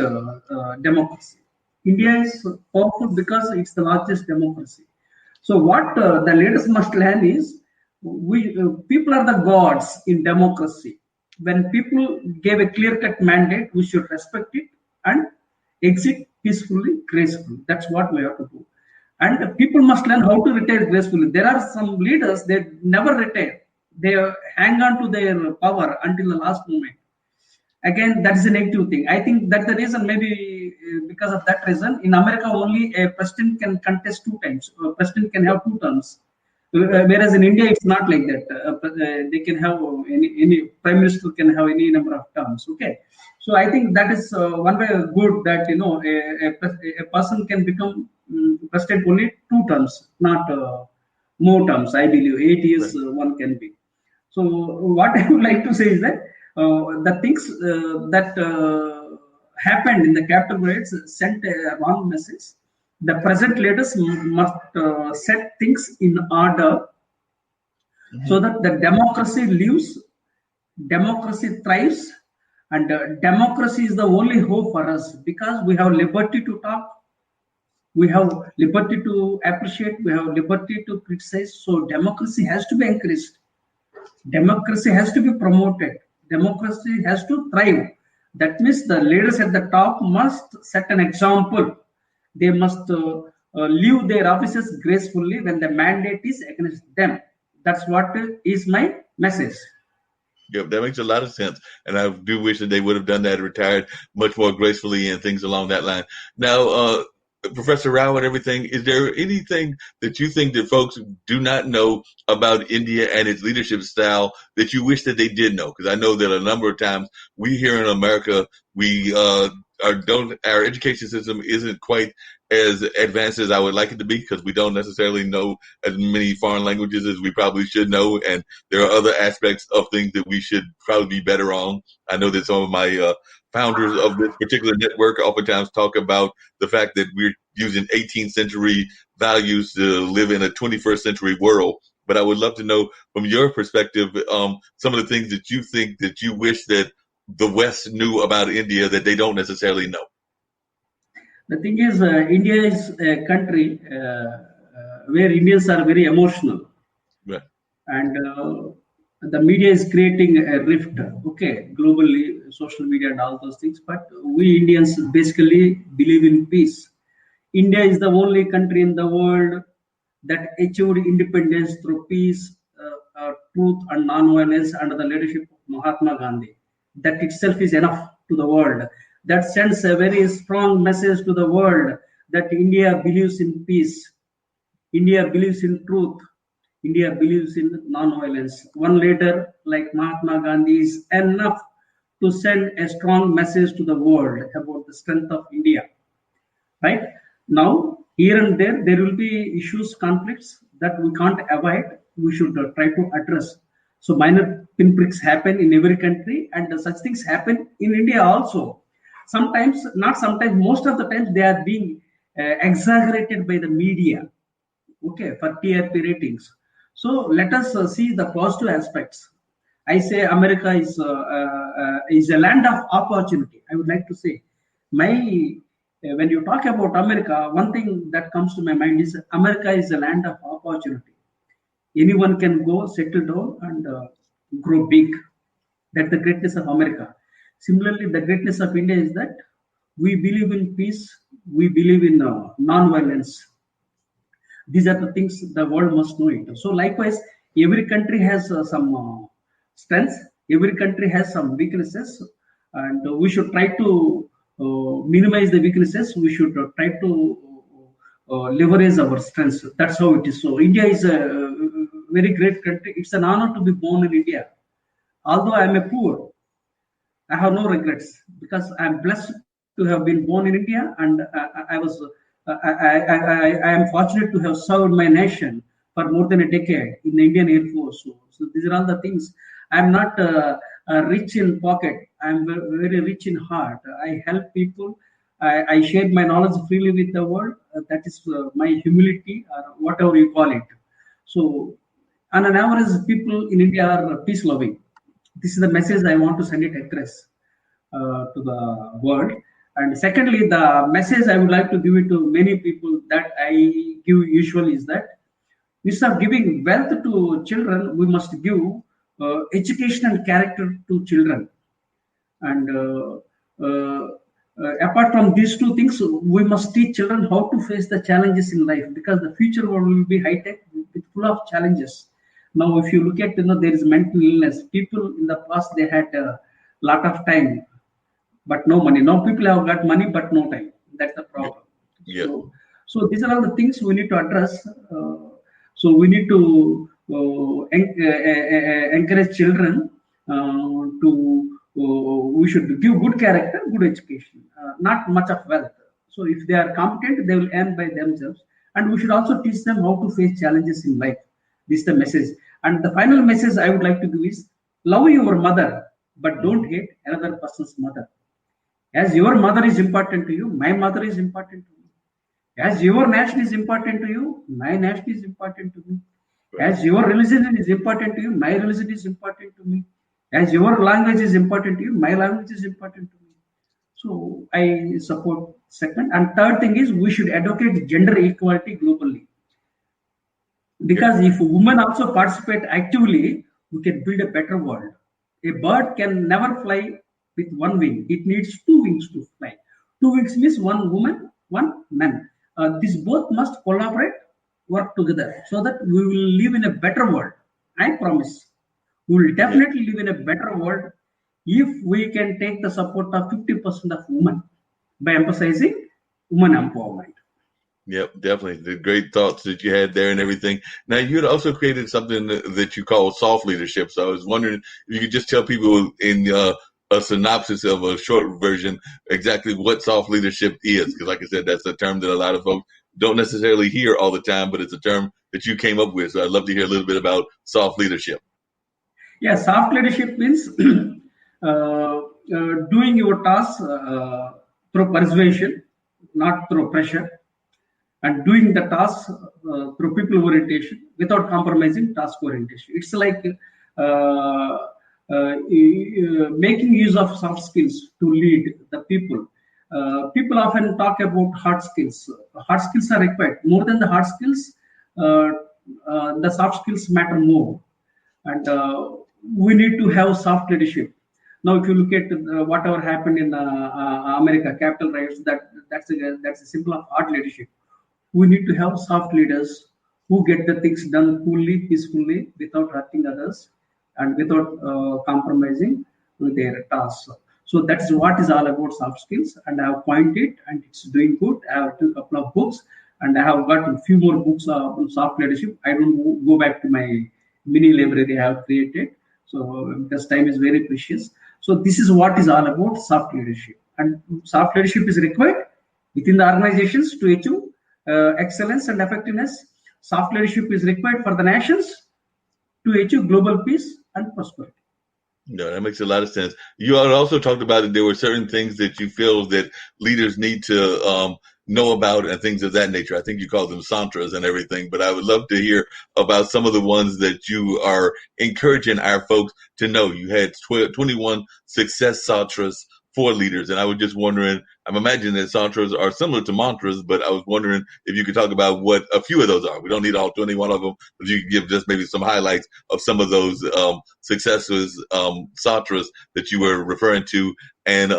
democracy. India is powerful because it's the largest democracy. So what the leaders must learn is, people are the gods in democracy. When people gave a clear-cut mandate, we should respect it and exit peacefully, gracefully. That's what we have to do. And people must learn how to retire gracefully. There are some leaders that never retire. They hang on to their power until the last moment. Again, that is a negative thing. I think that's the reason, maybe because of that reason, in America only a president can contest 2 times. A president can have 2 terms. Whereas in India, it's not like that. They can have any prime minister can have any number of terms. Okay. So I think that is one way good that, a person can become president only 2 terms, not more terms. I believe 8 years one can be. So what I would like to say is that the things that happened in the capital riots sent a wrong message. The present leaders must set things in order so that the democracy lives, democracy thrives, and democracy is the only hope for us, because we have liberty to talk, we have liberty to appreciate, we have liberty to criticize. So democracy has to be encouraged. Democracy has to be promoted. Democracy has to thrive. That means the leaders at the top must set an example. They must leave their offices gracefully when the mandate is against them. That's what is my message. Yep, that makes a lot of sense. And I do wish that they would have done that, retired much more gracefully and things along that line. Now, Professor Rao and everything, is there anything that you think that folks do not know about India and its leadership style that you wish that they did know? Because I know that a number of times we here in America, we our education system isn't quite as advanced as I would like it to be, because we don't necessarily know as many foreign languages as we probably should know, and there are other aspects of things that we should probably be better on. I know that some of my founders of this particular network oftentimes talk about the fact that we're using 18th century values to live in a 21st century world. But I would love to know from your perspective some of the things that you think that you wish that the West knew about India that they don't necessarily know. The thing is, India is a country where Indians are very emotional, Right. and the media is creating a rift. Okay, globally, social media and all those things. But we Indians basically believe in peace. India is the only country in the world that achieved independence through peace, truth, and non-violence under the leadership of Mahatma Gandhi. That itself is enough to the world. That sends a very strong message to the world that India believes in peace, India believes in truth, India believes in non-violence. One leader like Mahatma Gandhi is enough to send a strong message to the world about the strength of India. Right? Now, here and there will be issues, conflicts that we can't avoid. We should try to address. So minor pinpricks happen in every country, and such things happen in India also. Sometimes, not sometimes, most of the times they are being exaggerated by the media, okay, for TRP ratings. So let us see the positive aspects. I say America is a land of opportunity. I would like to say, when you talk about America, one thing that comes to my mind is America is a land of opportunity. Anyone can go, settle down, and grow big. That's the greatness of America. Similarly, the greatness of India is that we believe in peace, we believe in non-violence. These are the things the world must know it. So likewise, every country has some strengths, every country has some weaknesses, and we should try to minimize the weaknesses. We should try to leverage our strengths. That's how it is. So India is a very great country. It's an honor to be born in India. Although I am a poor, I have no regrets because I am blessed to have been born in India, and I am fortunate to have served my nation for more than a decade in the Indian Air Force. So these are all the things. I am not rich in pocket. I am very rich in heart. I help people. I share my knowledge freely with the world. That is my humility, or whatever you call it. So, on an average, people in India are peace loving. This is the message I want to send it across to the world. And secondly, the message I would like to give it to many people that I give usually is that instead of giving wealth to children, we must give education and character to children. And apart from these two things, we must teach children how to face the challenges in life, because the future world will be high tech, with full of challenges. Now, if you look at, there is mental illness. People in the past, they had a lot of time, but no money. Now people have got money, but no time. That's the problem. Yeah. So these are all the things we need to address. So we need to encourage children we should give good character, good education, not much of wealth. So if they are competent, they will earn by themselves. And we should also teach them how to face challenges in life. This is the message. And the final message I would like to give is, love your mother, but don't hate another person's mother. As your mother is important to you, my mother is important to me. As your nation is important to you, my nation is important to me. As your religion is important to you, my religion is important to me. As your language is important to you, my language is important to me. So I support second. And third thing is, we should advocate gender equality globally. Because if women also participate actively, we can build a better world. A bird can never fly with one wing. It needs two wings to fly. Two wings means one woman, one man. These both must collaborate, work together, so that we will live in a better world. I promise. We will definitely live in a better world if we can take the support of 50% of women by emphasizing women empowerment. Yep, definitely. The great thoughts that you had there and everything. Now, you had also created something that you call soft leadership. So I was wondering if you could just tell people in a synopsis of a short version, exactly what soft leadership is. Because like I said, that's a term that a lot of folks don't necessarily hear all the time, but it's a term that you came up with. So I'd love to hear a little bit about soft leadership. Yeah, soft leadership means doing your tasks through persuasion, not through pressure, and doing the tasks through people orientation without compromising task orientation. It's like making use of soft skills to lead the people. People often talk about hard skills. Hard skills are required. More than the hard skills, the soft skills matter more. And we need to have soft leadership. Now, if you look at whatever happened in America, capital riots, that's a symbol of hard leadership. We need to have soft leaders who get the things done coolly, peacefully, without hurting others, and without compromising with their tasks. So that's what is all about soft skills. And I have coined it, and it's doing good. I have written a couple of books, and I have got a few more books on soft leadership. I don't go back to my mini library I have created. So because time is very precious. So this is what is all about soft leadership. And soft leadership is required within the organizations to achieve excellence and effectiveness. Soft leadership is required for the nations to achieve global peace and prosperity. No, that makes a lot of sense. You had also talked about that there were certain things that you feel that leaders need to know about and things of that nature. I think you call them santras and everything, but I would love to hear about some of the ones that you are encouraging our folks to know. You had 21 success santras for leaders, and I was just wondering, I'm imagining that santras are similar to mantras, but I was wondering if you could talk about what a few of those are. We don't need all 21 of them, but you could give just maybe some highlights of some of those successes, santras that you were referring to, and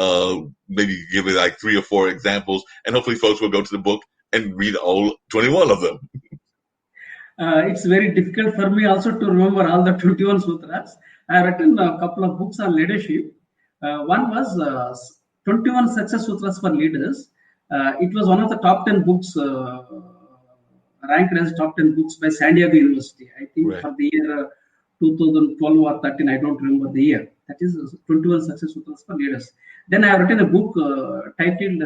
maybe give me like 3 or 4 examples, and hopefully folks will go to the book and read all 21 of them. It's very difficult for me also to remember all the 21 sutras. I have written a couple of books on leadership. One was 21 Success Sutras for Leaders. It was one of the top 10 books, ranked as top 10 books by San Diego University. I think for the year 2012 or 13, I don't remember the year. That is 21 Success Sutras for Leaders. Then I have written a book titled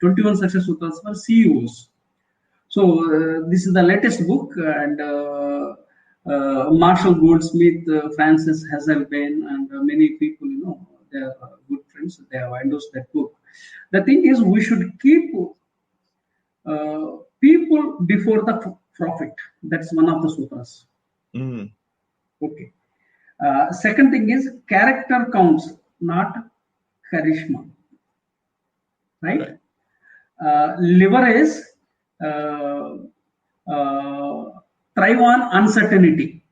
21 Success Sutras for CEOs. So this is the latest book, and Marshall Goldsmith, Francis Hazelbein, and many people, they are good friends. They have endorsed that book. The thing is, we should keep people before the profit. That's one of the sutras. Mm. Okay. Second thing is, character counts, not charisma. Right? Leverage, thrive on uncertainty.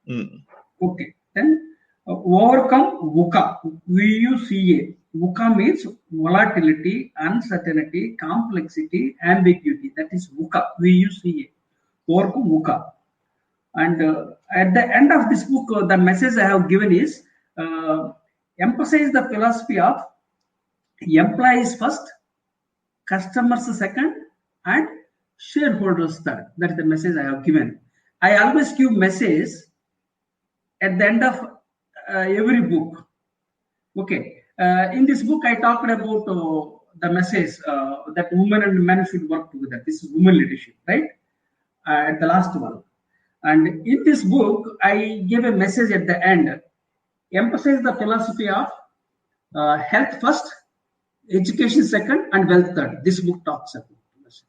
Mm. Okay. Then overcome VUCA. VUCA. VUCA means volatility, uncertainty, complexity, ambiguity. That is VUCA. VUCA. Overcome VUCA. And at the end of this book, the message I have given is emphasize the philosophy of employees first, customers second, and shareholders third. That is the message I have given. I always give message at the end of every book. Okay. In this book, I talked about the message that women and men should work together. This is women leadership, right? At the last one. And in this book, I gave a message at the end. Emphasize the philosophy of health first, education second, and wealth third. This book talks about this.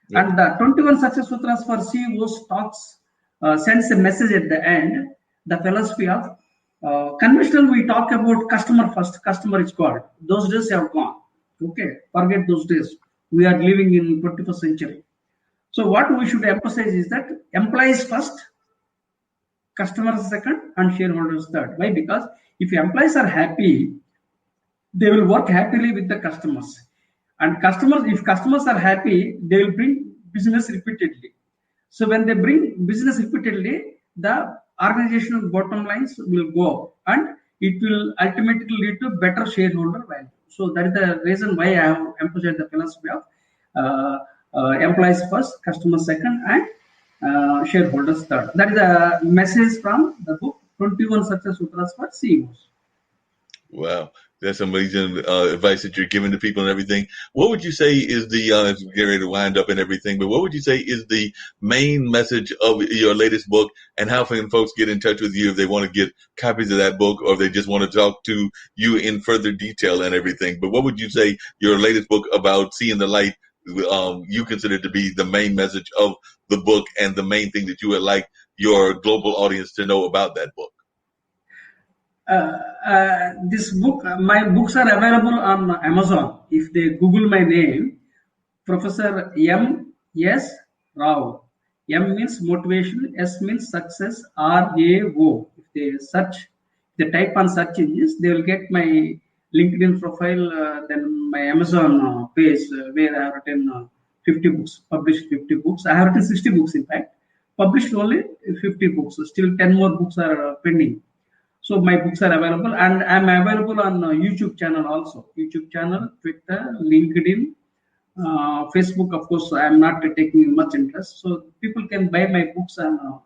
Yeah. And the 21 Success Sutras for CEOs talks, sends a message at the end, the philosophy of conventional, we talk about customer first, customer is God. Those days have gone. Okay, forget those days. We are living in 21st century. So what we should emphasize is that employees first, customers second, and shareholders third. Why? Because if employees are happy, they will work happily with the customers. And if customers are happy, they will bring business repeatedly. So when they bring business repeatedly, the organizational bottom lines will go up, and it will ultimately lead to better shareholder value. So that is the reason why I have emphasized the philosophy of employees first, customers second, and shareholders third. That is the message from the book 21 Success Sutras for CEOs. Wow, that's amazing advice that you're giving to people and everything. What would you say is the as we get ready to wind up and everything? But what would you say is the main message of your latest book, and how can folks get in touch with you if they want to get copies of that book, or if they just want to talk to you in further detail and everything? But what would you say your latest book about seeing the light? You consider to be the main message of the book, and the main thing that you would like your global audience to know about that book. This book, my books are available on Amazon. If they Google my name, Professor M. S. Rao. M means motivation, S means success, RAO. If they search, they type on search engines, they will get my LinkedIn profile, then my Amazon page where I have written 50 books, published 50 books. I have written 60 books, in fact, published only 50 books. Still 10 more books are pending. So my books are available, and I'm available on YouTube channel also. YouTube channel, Twitter, LinkedIn, Facebook. Of course, I'm not taking much interest. So people can buy my books on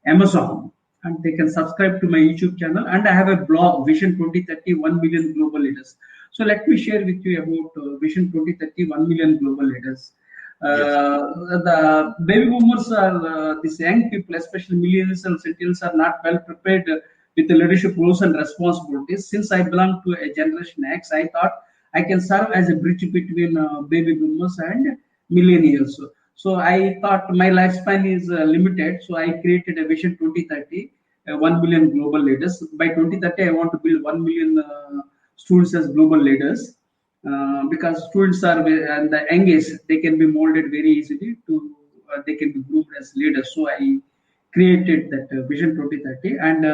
Amazon, and they can subscribe to my YouTube channel. And I have a blog, Vision 2030, 1 million global leaders. So let me share with you about Vision 2030, 1 million global leaders. The baby boomers are these young people, especially millennials and centennials, are not well prepared with the leadership roles and responsibilities. Since I belong to a Generation X, I thought I can serve as a bridge between baby boomers and millennials. So I thought my lifespan is limited, so I created a Vision 2030, 1 billion global leaders. By 2030, I want to build 1 million students as global leaders. Because students are at the young age, they can be molded very easily to they can be groomed as leaders. So I created that Vision 2030, and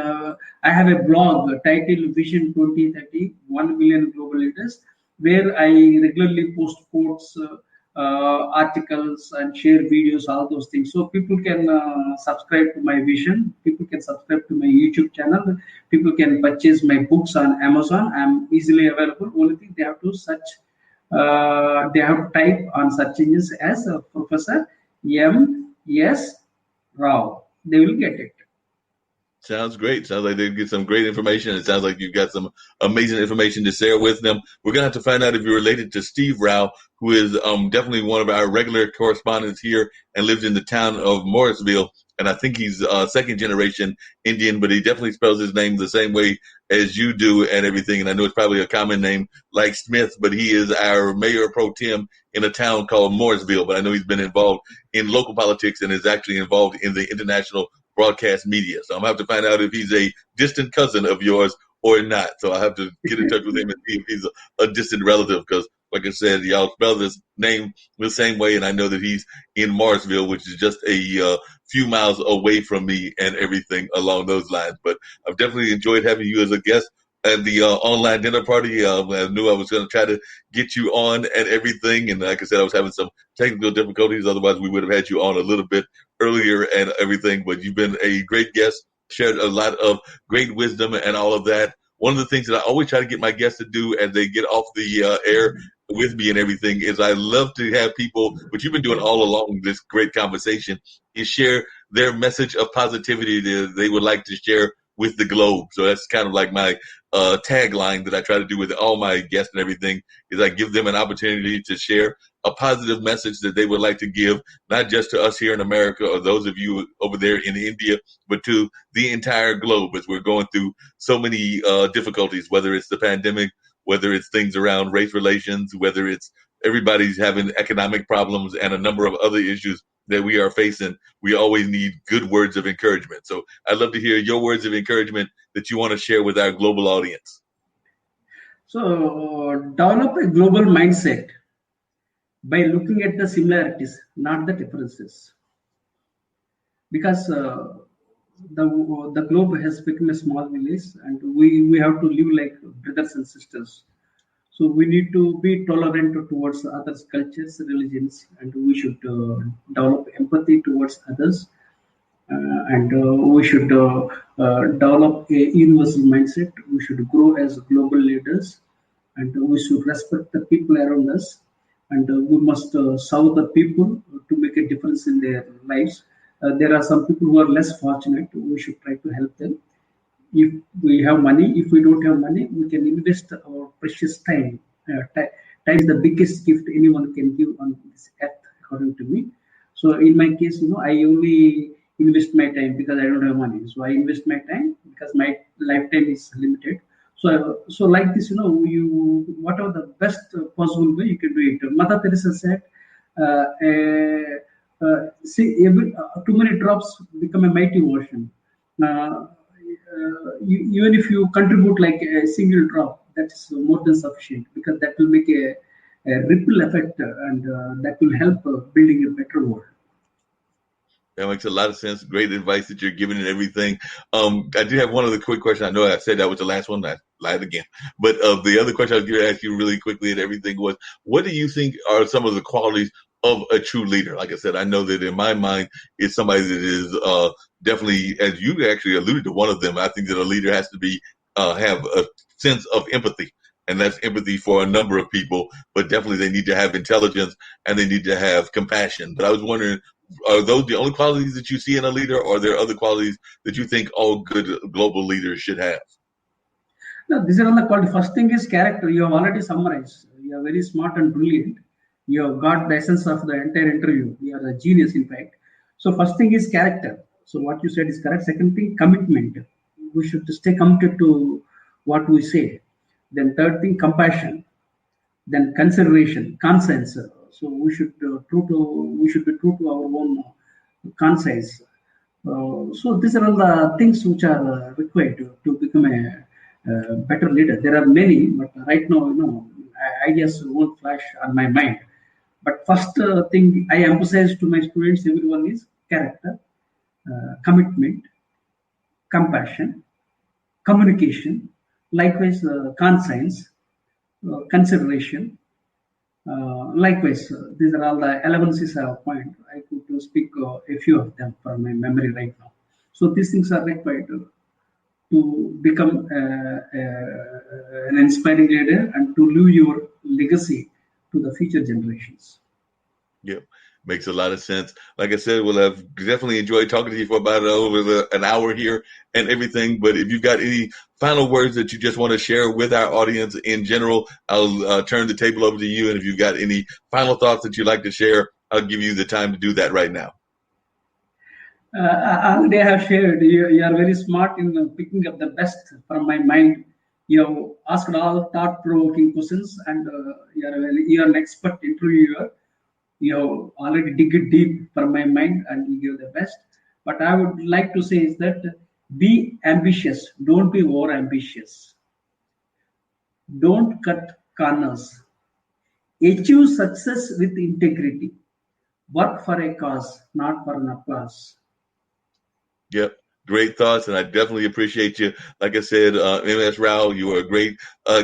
I have a blog titled Vision 2030, 1 million global leaders, where I regularly post quotes, articles, and share videos, all those things. So people can subscribe to my vision. People can subscribe to my YouTube channel. People can purchase my books on Amazon. I'm easily available. Only thing they have to search, they have to type on search engines as Professor M. S. Rao. They will get it. Sounds great. Sounds like they get some great information. It sounds like you've got some amazing information to share with them. We're going to have to find out if you're related to Steve Rao, who is definitely one of our regular correspondents here and lives in the town of Morrisville. And I think he's second generation Indian, but he definitely spells his name the same way as you do and everything. And I know it's probably a common name like Smith, but he is our mayor pro tem in a town called Morrisville. But I know he's been involved in local politics and is actually involved in the international broadcast media. So I'm going to have to find out if he's a distant cousin of yours or not. So I have to get in touch with him and see if he's a distant relative, because like I said, y'all spell this name the same way, and I know that he's in Morrisville, which is just a few miles away from me and everything along those lines. But I've definitely enjoyed having you as a guest at the online dinner party. I knew I was going to try to get you on and everything, and like I said, I was having some technical difficulties. Otherwise, we would have had you on a little bit earlier and everything. But you've been a great guest, shared a lot of great wisdom and all of that. One of the things that I always try to get my guests to do as they get off the air with me and everything is I love to have people, which you've been doing all along this great conversation, is share their message of positivity that they would like to share with the globe. So that's kind of like my tagline that I try to do with all my guests and everything, is I give them an opportunity to share a positive message that they would like to give, not just to us here in America or those of you over there in India, but to the entire globe, as we're going through so many difficulties, whether it's the pandemic, whether it's things around race relations, whether it's everybody's having economic problems and a number of other issues that we are facing. We always need good words of encouragement. So I'd love to hear your words of encouragement that you want to share with our global audience. So develop a global mindset by looking at the similarities, not the differences. Because the globe has become a small village, and we have to live like brothers and sisters. So we need to be tolerant towards others' cultures, religions, and we should develop empathy towards others, and we should develop a universal mindset. We should grow as global leaders, and we should respect the people around us, and we must serve the people to make a difference in their lives. There are some people who are less fortunate. We should try to help them. If we have money, if we don't have money, we can invest our precious time. Time is the biggest gift anyone can give on this earth, according to me. So in my case, I only invest my time because I don't have money. So I invest my time because my lifetime is limited. So like this, you whatever the best possible way you can do it. Mother Teresa said, see, too many drops become a mighty ocean. Even if you contribute like a single drop, that's more than sufficient because that will make a ripple effect and that will help building a better world. That makes a lot of sense. Great advice that you're giving and everything. I do have one other quick question. I know I said that was the last one. I lied again. But the other question I was going to ask you really quickly and everything was, what do you think are some of the qualities of a true leader? Like I said, I know that in my mind, it's somebody that is definitely, as you actually alluded to one of them, I think that a leader has to be have a sense of empathy. And that's empathy for a number of people, but definitely they need to have intelligence and they need to have compassion. But I was wondering, are those the only qualities that you see in a leader, or are there other qualities that you think all good global leaders should have? No, these are all the qualities. First thing is character. You have already summarized. You are very smart and brilliant. You have got the essence of the entire interview. You are a genius, in fact. So first thing is character. So what you said is correct. Second thing, commitment. We should stay committed to what we say. Then third thing, compassion. Then consideration, conscience. So we should be true to our own conscience. So these are all the things which are required to become a better leader. There are many, but right now, ideas won't flash on my mind. But first thing I emphasize to my students, everyone, is character, commitment, compassion, communication, likewise conscience, consideration. Likewise, these are all the 11 C's I have point. I could speak a few of them from my memory right now. So these things are required to become an inspiring leader and to leave your legacy to the future generations. Yep. Makes a lot of sense. Like I said, we'll have definitely enjoyed talking to you for about over an hour here and everything. But if you've got any final words that you just want to share with our audience in general, I'll turn the table over to you. And if you've got any final thoughts that you'd like to share, I'll give you the time to do that right now. Already I have shared. You are very smart in picking up the best from my mind. You have asked all thought-provoking questions, and you are an expert interviewer. You have already dig it deep from my mind and you give the best. But I would like to say is that be ambitious. Don't be over ambitious. Don't cut corners. Achieve success with integrity. Work for a cause, not for an applause. Yep. Great thoughts, and I definitely appreciate you. Like I said, M.S. Rao, you were a great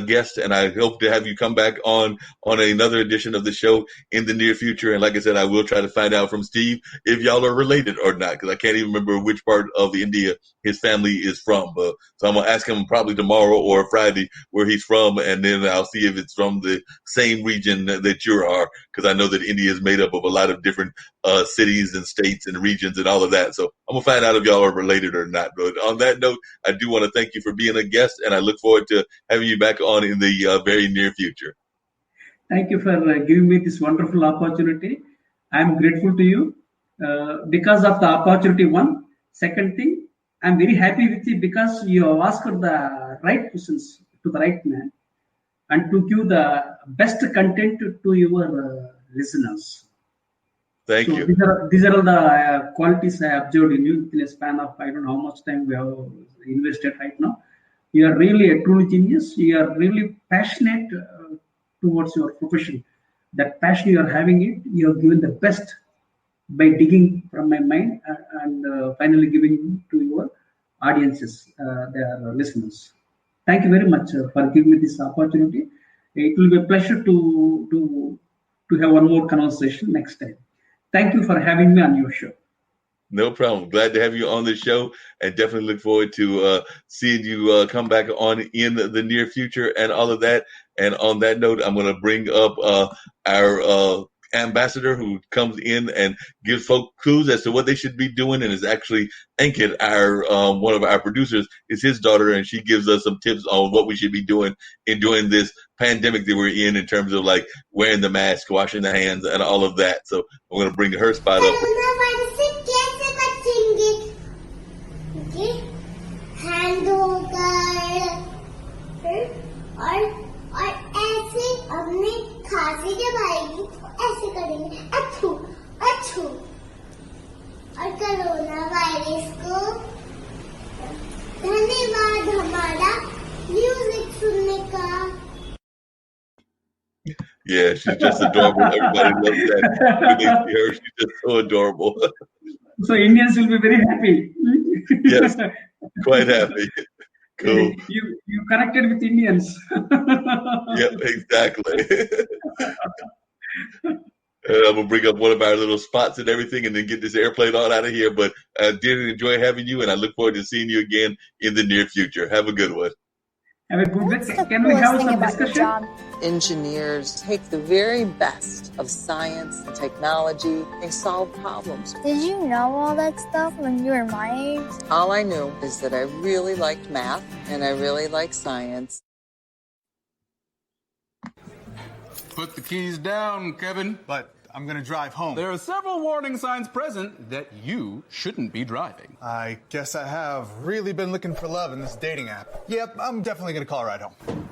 guest, and I hope to have you come back on another edition of the show in the near future. And like I said, I will try to find out from Steve if y'all are related or not, because I can't even remember which part of India his family is from. So I'm going to ask him probably tomorrow or Friday where he's from, and then I'll see if it's from the same region that you are, because I know that India is made up of a lot of different cities and states and regions and all of that. So I'm going to find out if y'all are related or not. But on that note, I do want to thank you for being a guest, and I look forward to having you back on in the very near future. Thank you for giving me this wonderful opportunity. I'm grateful to you because of the opportunity. One. Second thing, I'm very happy with you because you have asked the right questions to the right man and to give the best content to your listeners. Thank you. These are all the qualities I observed in you in a span of I don't know how much time we have invested right now. You are really a true genius. You are really passionate towards your profession. That passion you are having it, you have given the best by digging from my mind and finally giving to your audiences, their listeners. Thank you very much for giving me this opportunity. It will be a pleasure to have one more conversation next time. Thank you for having me on your show. No problem. Glad to have you on the show, and definitely look forward to seeing you come back on in the near future and all of that. And on that note, I'm going to bring up our ambassador who comes in and gives folk clues as to what they should be doing, and is actually Ankit, our one of our producers, is his daughter, and she gives us some tips on what we should be doing during this pandemic that we're in terms of like wearing the mask, washing the hands, and all of that. So I'm going to bring her spot up. और ऐसे अपने खांसी जब आएगी तो ऐसे करेंगे अच्छू अच्छू और कोरोना वायरस को धन्यवाद हमारा म्यूजिक सुनने का. Yeah, she's just adorable. Everybody loves that. When they see her, she's just so adorable. So Indians will be very happy. Yes, quite happy. Cool. You connected with Indians. Yep, exactly. I'm gonna bring up one of our little spots and everything, and then get this airplane on out of here. But I did enjoy having you, and I look forward to seeing you again in the near future. Have a good one. Have a good week. Can we have some discussion? Engineers take the very best of science and technology. They solve problems. Did you know all that stuff when you were my age? All I knew is that I really liked math and I really liked science. Put the keys down, Kevin. But I'm gonna drive home. There are several warning signs present that you shouldn't be driving. I guess I have really been looking for love in this dating app. Yep, I'm definitely gonna call a ride home.